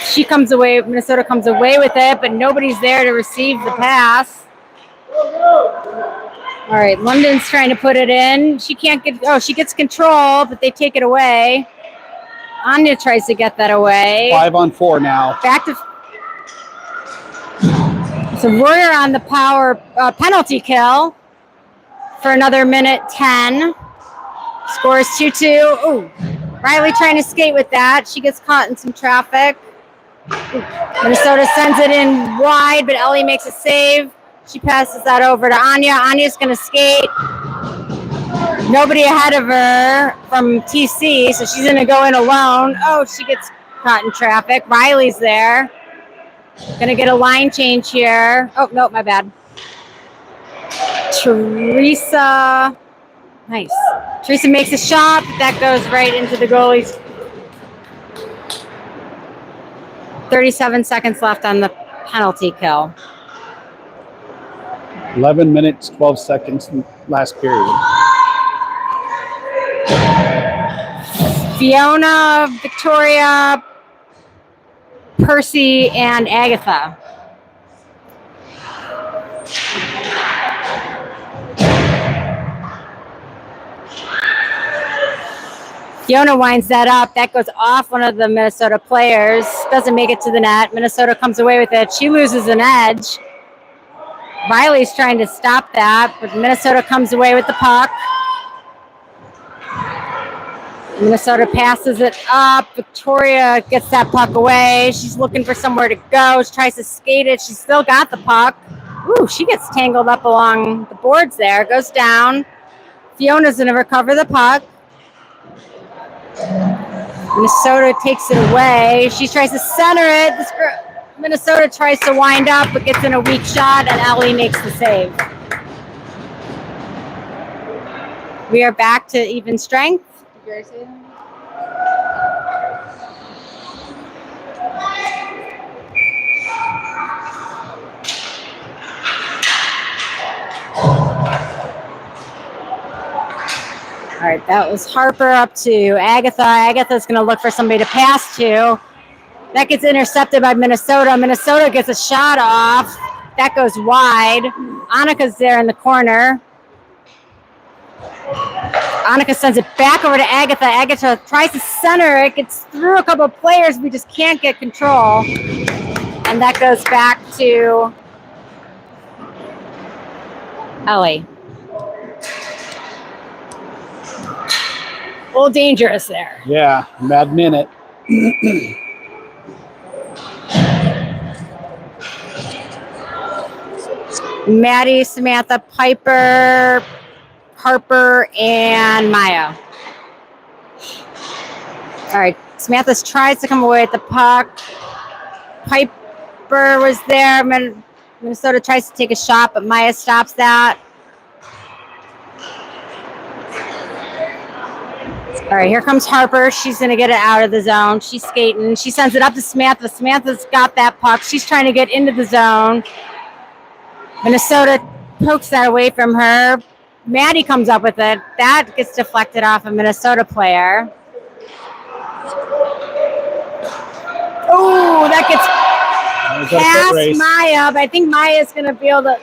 She comes away. Minnesota comes away with it, but nobody's there to receive the pass. All right, London's trying to put it in. She can't get. Oh, she gets control, but they take it away. Anya tries to get that away. 5-on-4 now. Back to. So Royer on the power penalty kill for another minute 10. Scores 2-2. Ooh, Riley trying to skate with that. She gets caught in some traffic. Minnesota sends it in wide, but Ellie makes a save. She passes that over to Anya. Anya's going to skate. Nobody ahead of her from TC, so she's going to go in alone. Oh, she gets caught in traffic. Riley's there. Going to get a line change here. Oh, no, my bad. Teresa. Nice. Teresa makes a shot. That goes right into the goalie's. 37 seconds left on the penalty kill. 11 minutes, 12 seconds last period. Fiona, Victoria, Percy, and Agatha. Fiona winds that up. That goes off one of the Minnesota players. Doesn't make it to the net. Minnesota comes away with it. She loses an edge. Riley's trying to stop that, but Minnesota comes away with the puck. Minnesota passes it up. Victoria gets that puck away. She's looking for somewhere to go. She tries to skate it. She's still got the puck. Ooh, she gets tangled up along the boards there. Goes down. Fiona's going to recover the puck. Minnesota takes it away. She tries to center it. Minnesota tries to wind up, but gets in a weak shot, and Ellie makes the save. We are back to even strength. Did you already say that? All right, that was Harper up to Agatha. Agatha's going to look for somebody to pass to. That gets intercepted by Minnesota. Minnesota gets a shot off. That goes wide. Annika's there in the corner. Annika sends it back over to Agatha. Agatha tries to center. It gets through a couple of players. We just can't get control. And that goes back to Ellie. A little dangerous there. Yeah, mad minute. Maddie, Samantha, Piper, Harper, and Maya. All right, Samantha tries to come away with the puck. Piper was there. Minnesota tries to take a shot, but Maya stops that. All right, here comes Harper. She's going to get it out of the zone. She's skating. She sends it up to Samantha. Samantha's got that puck. She's trying to get into the zone. Minnesota pokes that away from her. Maddie comes up with it. That gets deflected off a Minnesota player. Oh, that gets past Maya, but I think Maya's going to be able to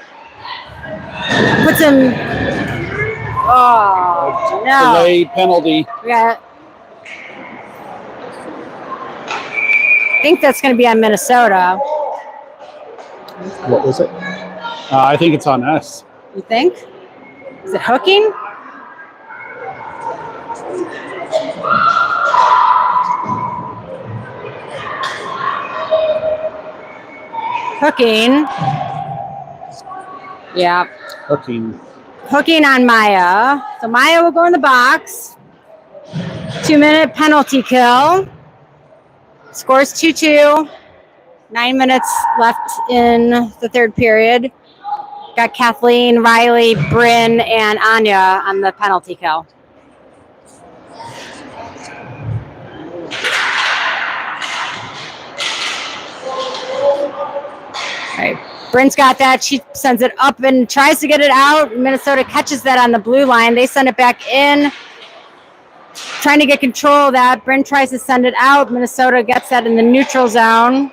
put some... Oh, no. Delay penalty. Yeah. I think that's going to be on Minnesota. What was it? I think it's on us. You think? Is it hooking? Hooking. Yeah. Hooking. Hooking on Maya. So Maya will go in the box. 2-minute penalty kill. Scores 2-2. 9 minutes left in the third period. Got Kathleen, Riley, Bryn, and Anya on the penalty kill. All right. Bryn's got that. She sends it up and tries to get it out. Minnesota catches that on the blue line. They send it back in. Trying to get control of that. Bryn tries to send it out. Minnesota gets that in the neutral zone.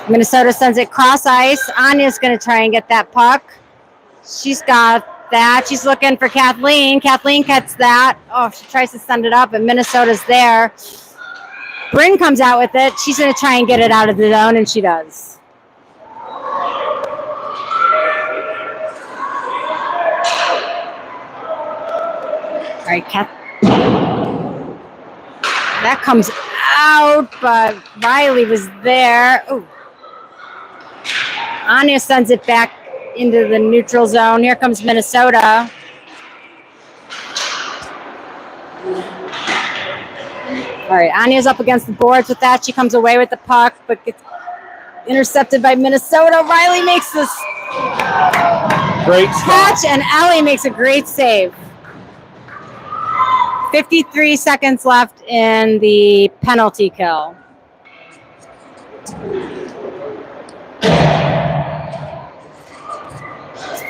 Minnesota sends it cross ice. Anya's going to try and get that puck. She's got that. She's looking for Kathleen. Kathleen gets that. Oh, she tries to send it up, and Minnesota's there. Bryn comes out with it. She's going to try and get it out of the zone, and she does. All right, that comes out, but Riley was there. Ooh. Anya sends it back into the neutral zone. Here comes Minnesota. All right, Anya's up against the boards with that. She comes away with the puck, but gets intercepted by Minnesota. Riley makes this great catch, and Ellie makes a great save. 53 seconds left in the penalty kill.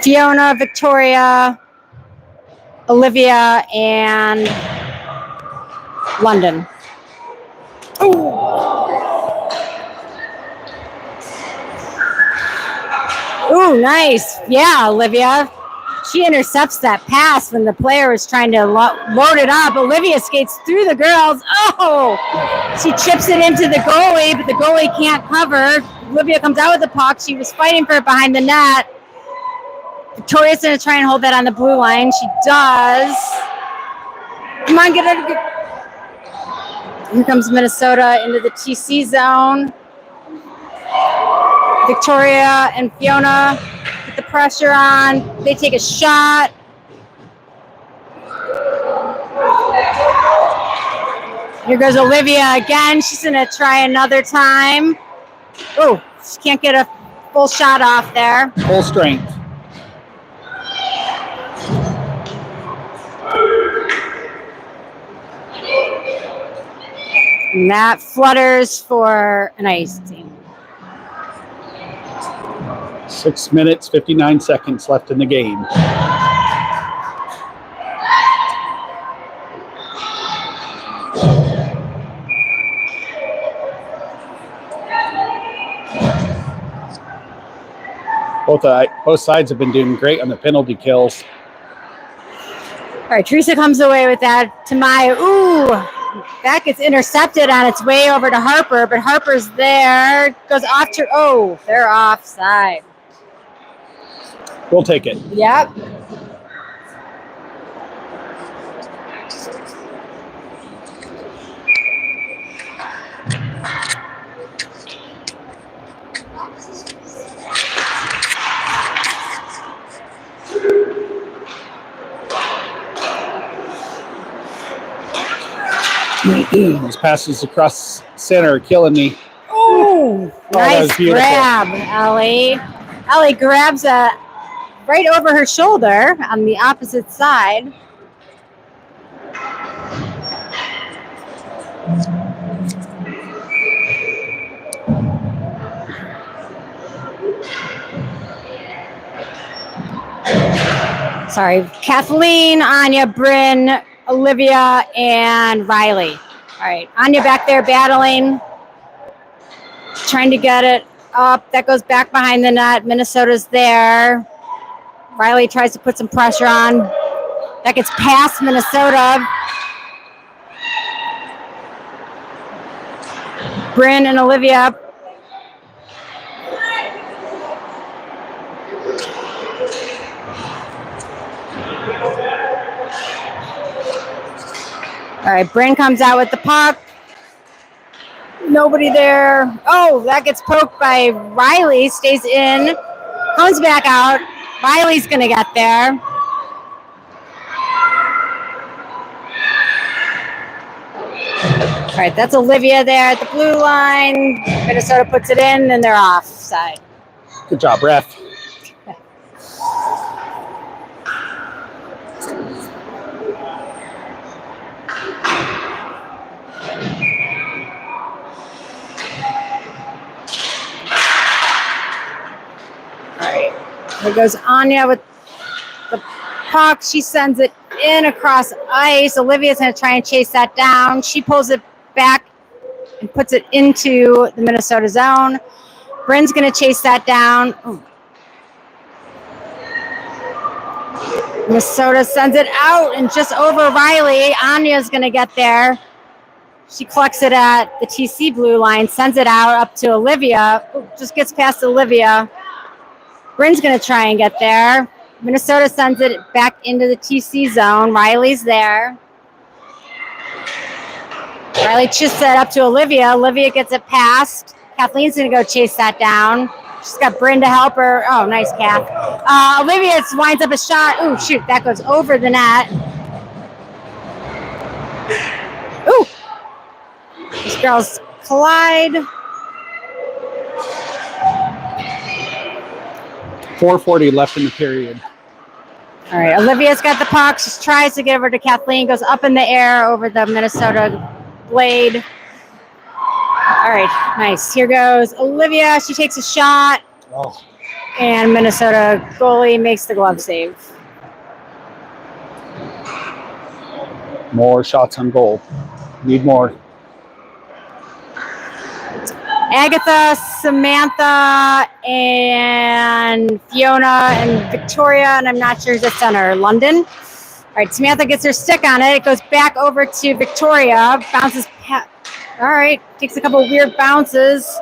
Fiona, Victoria, Olivia, and London. Ooh, nice. Yeah, Olivia. She intercepts that pass when the player was trying to load it up. Olivia skates through the girls. Oh! She chips it into the goalie, but the goalie can't cover. Olivia comes out with the puck. She was fighting for it behind the net. Victoria's going to try and hold that on the blue line. She does. Come on, get it. Here comes Minnesota into the TC zone. Victoria and Fiona put the pressure on. They take a shot. Here goes Olivia again. She's going to try another time. Oh, she can't get a full shot off there. Full strength. And that flutters for an ice team. 6 minutes, 59 seconds left in the game. Both sides have been doing great on the penalty kills. All right, Teresa comes away with that to Maya. Ooh, that gets intercepted on its way over to Harper, but Harper's there. Goes off to, oh, they're offside. We'll take it. Yep. Those passes across center are killing me. Oh, that was nice beautiful. grab, Ellie. Ellie grabs right over her shoulder on the opposite side. Sorry, Kathleen, Anya, Bryn, Olivia, and Riley. All right, Anya back there battling, trying to get it up. That goes back behind the net. Minnesota's there. Riley tries to put some pressure on. That gets past Minnesota. Bryn and Olivia. All right, Bryn comes out with the puck. Nobody there. Oh, that gets poked by Riley. Stays in. Comes back out. Riley's going to get there. All right, that's Olivia there at the blue line. Minnesota puts it in, and they're offside. Good job, ref. There goes Anya with the puck. She sends it in across ice. Olivia's going to try and chase that down. She pulls it back and puts it into the Minnesota zone. Bryn's going to chase that down. Ooh. Minnesota sends it out and just over Riley. Anya's going to get there. She collects it at the TC blue line, sends it out up to Olivia. Ooh, just gets past Olivia. Bryn's going to try and get there. Minnesota sends it back into the TC zone. Riley's there. Riley just set up to Olivia. Olivia gets it past. Kathleen's going to go chase that down. She's got Bryn to help her. Oh, nice, Kath. Olivia winds up a shot. Ooh, shoot, that goes over the net. Ooh. These girls collide. 4:40 left in the period. All right, Olivia's got the puck. She tries to get over to Kathleen, goes up in the air over the Minnesota blade. All right, nice. Here goes Olivia. She takes a shot. Oh. And Minnesota goalie makes the glove save. More shots on goal. Need more. Agatha, Samantha, and Fiona and Victoria, and I'm not sure who's at center. London. All right, Samantha gets her stick on it. It goes back over to Victoria. Bounces. All right, takes a couple of weird bounces.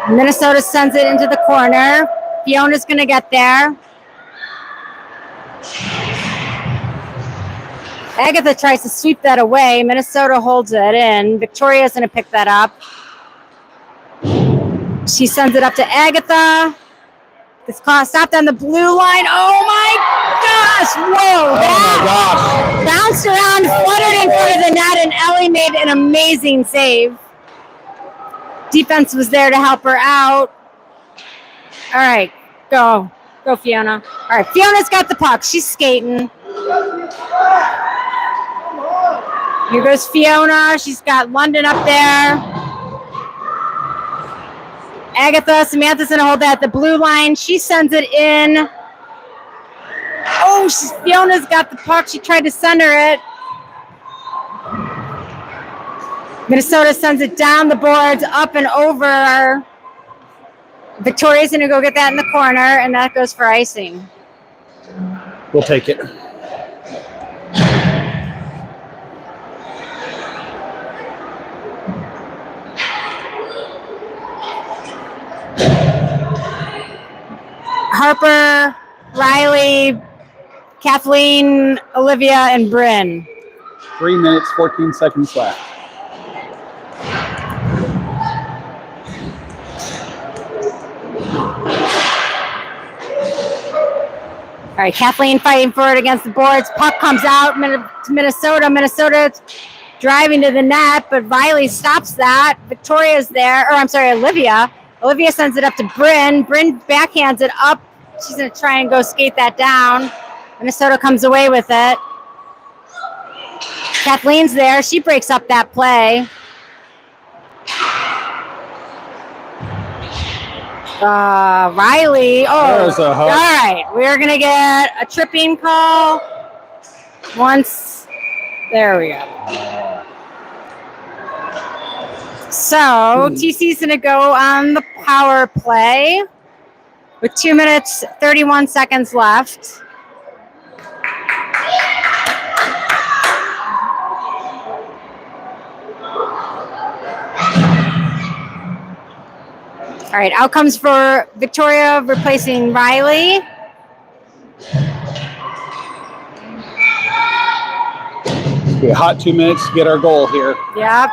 Minnesota sends it into the corner. Fiona's going to get there. Agatha tries to sweep that away. Minnesota holds it in. Victoria's going to pick that up. She sends it up to Agatha. It's stopped on the blue line. Oh my gosh! Whoa! That bounced around, fluttered in front of the net, and Ellie made an amazing save. Defense was there to help her out. All right, go Fiona. All right, Fiona's got the puck. She's skating. Here goes Fiona. She's got London up there. Agatha, Samantha's going to hold that at the blue line. She sends it in. Oh, Fiona's got the puck. She tried to center it. Minnesota sends it down the boards, up and over. Victoria's going to go get that in the corner, and that goes for icing. We'll take it. Harper, Riley, Kathleen, Olivia, and Bryn. 3 minutes, 14 seconds left. All right, Kathleen fighting for it against the boards. Puck comes out to Minnesota. Minnesota driving to the net, but Riley stops that. Victoria's there, or I'm sorry, Olivia. Olivia sends it up to Bryn. Bryn backhands it up. She's going to try and go skate that down. Minnesota comes away with it. Kathleen's there. She breaks up that play. Riley. Oh, There's a hook. all right. We're going to get a tripping call once. There we go. So TC's going to go on the power play with 2 minutes, 31 seconds left. All right, outcomes for Victoria replacing Riley. Be a hot 2 minutes to get our goal here. Yep.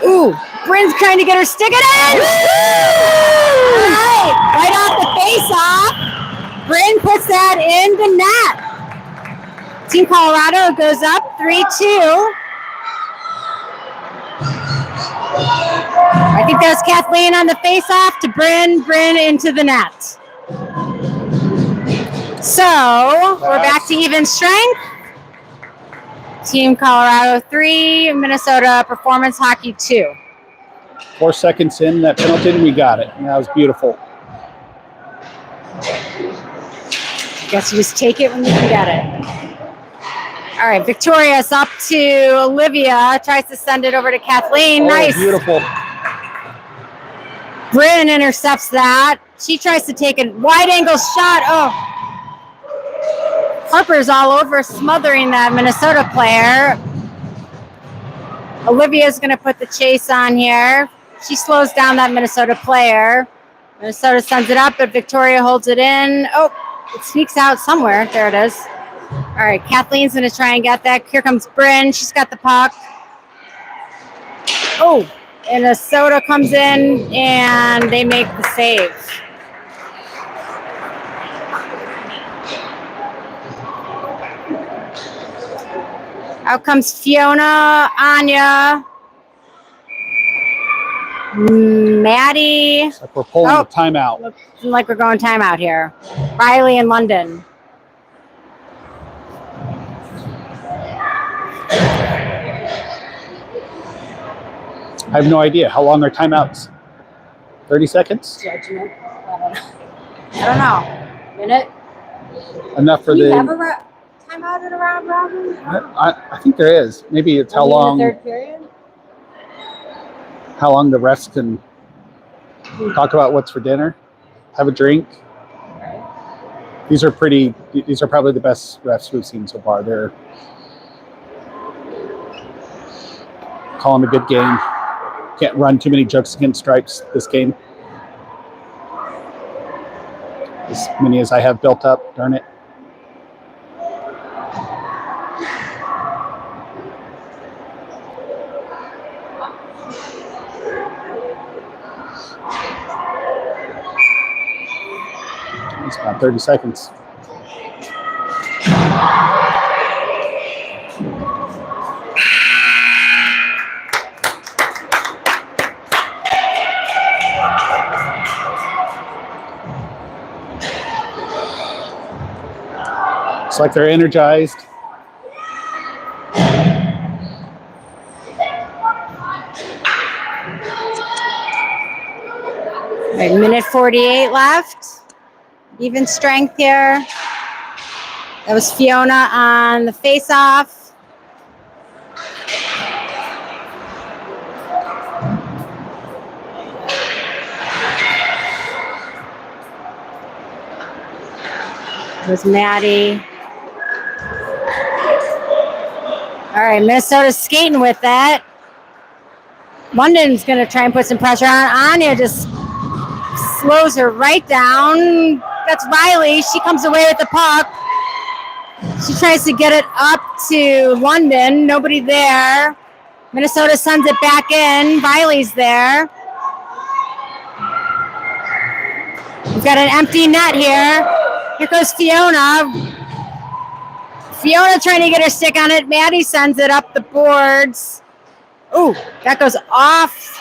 Ooh, Bryn's trying to get her stick it in. All right off the face-off. Bryn puts that in the net. Team Colorado goes up 3-2. I think that was Kathleen on the face-off to Bryn. Bryn into the net. So we're back to even strength. Team Colorado 3, Minnesota Performance Hockey 2. 4 seconds in that penalty, and we got it. That was beautiful. I guess you just take it when you can get it. All right, Victoria's up to Olivia. Tries to send it over to Kathleen. Oh, nice. Beautiful. Bryn intercepts that. She tries to take a wide angle shot. Oh. Harper's all over, smothering that Minnesota player. Olivia's going to put the chase on here. She slows down that Minnesota player. Minnesota sends it up, but Victoria holds it in. Oh, it sneaks out somewhere. There it is. All right, Kathleen's going to try and get that. Here comes Bryn. She's got the puck. Oh, and Minnesota comes in, and they make the save. Out comes Fiona, Anya, Maddie. Looks like we're pulling the timeout. Looks like we're going timeout here. Riley and London. I have no idea. How long are timeouts? 30 seconds? Judgment. I don't know. Minute? Enough for Do you the... have a timeout at a round robin? I think there is. Maybe it's how long... The third period? How long the refs can talk about what's for dinner, have a drink. These are probably the best refs we've seen so far. They're calling a good game. Can't run too many jokes against stripes this game. As many as I have built up, darn it. It's about 30 seconds. Looks like they're energized. Right, minute 48 left. Even strength here. That was Fiona on the face-off. It was Maddie. All right, Minnesota's skating with that. London's going to try and put some pressure on. Anya just slows her right down. That's Riley. She comes away with the puck. She tries to get it up to London. Nobody there. Minnesota sends it back in. Riley's there. We've got an empty net here. Here goes Fiona. Fiona trying to get her stick on it. Maddie sends it up the boards. Ooh, that goes off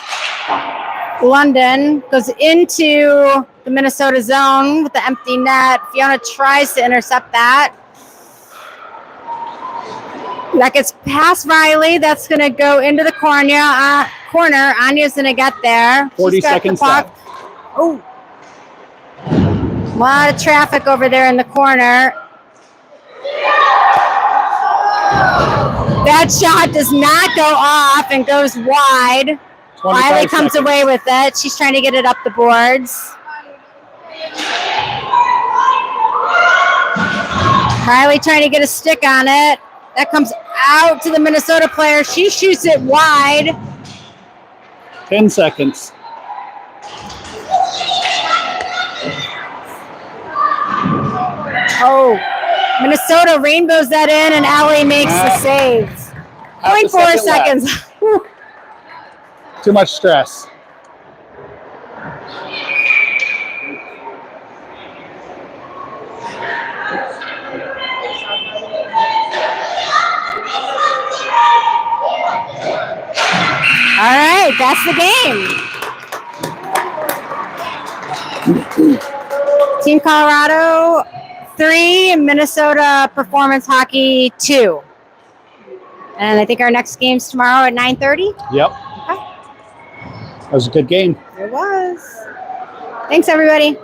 London. Goes into the Minnesota zone with the empty net. Fiona tries to intercept that. That gets past Riley. That's going to go into the corner. Anya's going to get there. 40 seconds left. Oh. A lot of traffic over there in the corner. That shot does not go off and goes wide. Riley comes away with it. She's trying to get it up the boards. Riley trying to get a stick on it. That comes out to the Minnesota player. She shoots it wide. 10 seconds. Oh, Minnesota rainbows that in, and Allie makes the save. 0.4 seconds. Too much stress. All right, that's the game. Team Colorado 3, Minnesota Performance Hockey 2. And I think our next game's tomorrow at 9:30. Yep. Okay. That was a good game. It was. Thanks, everybody.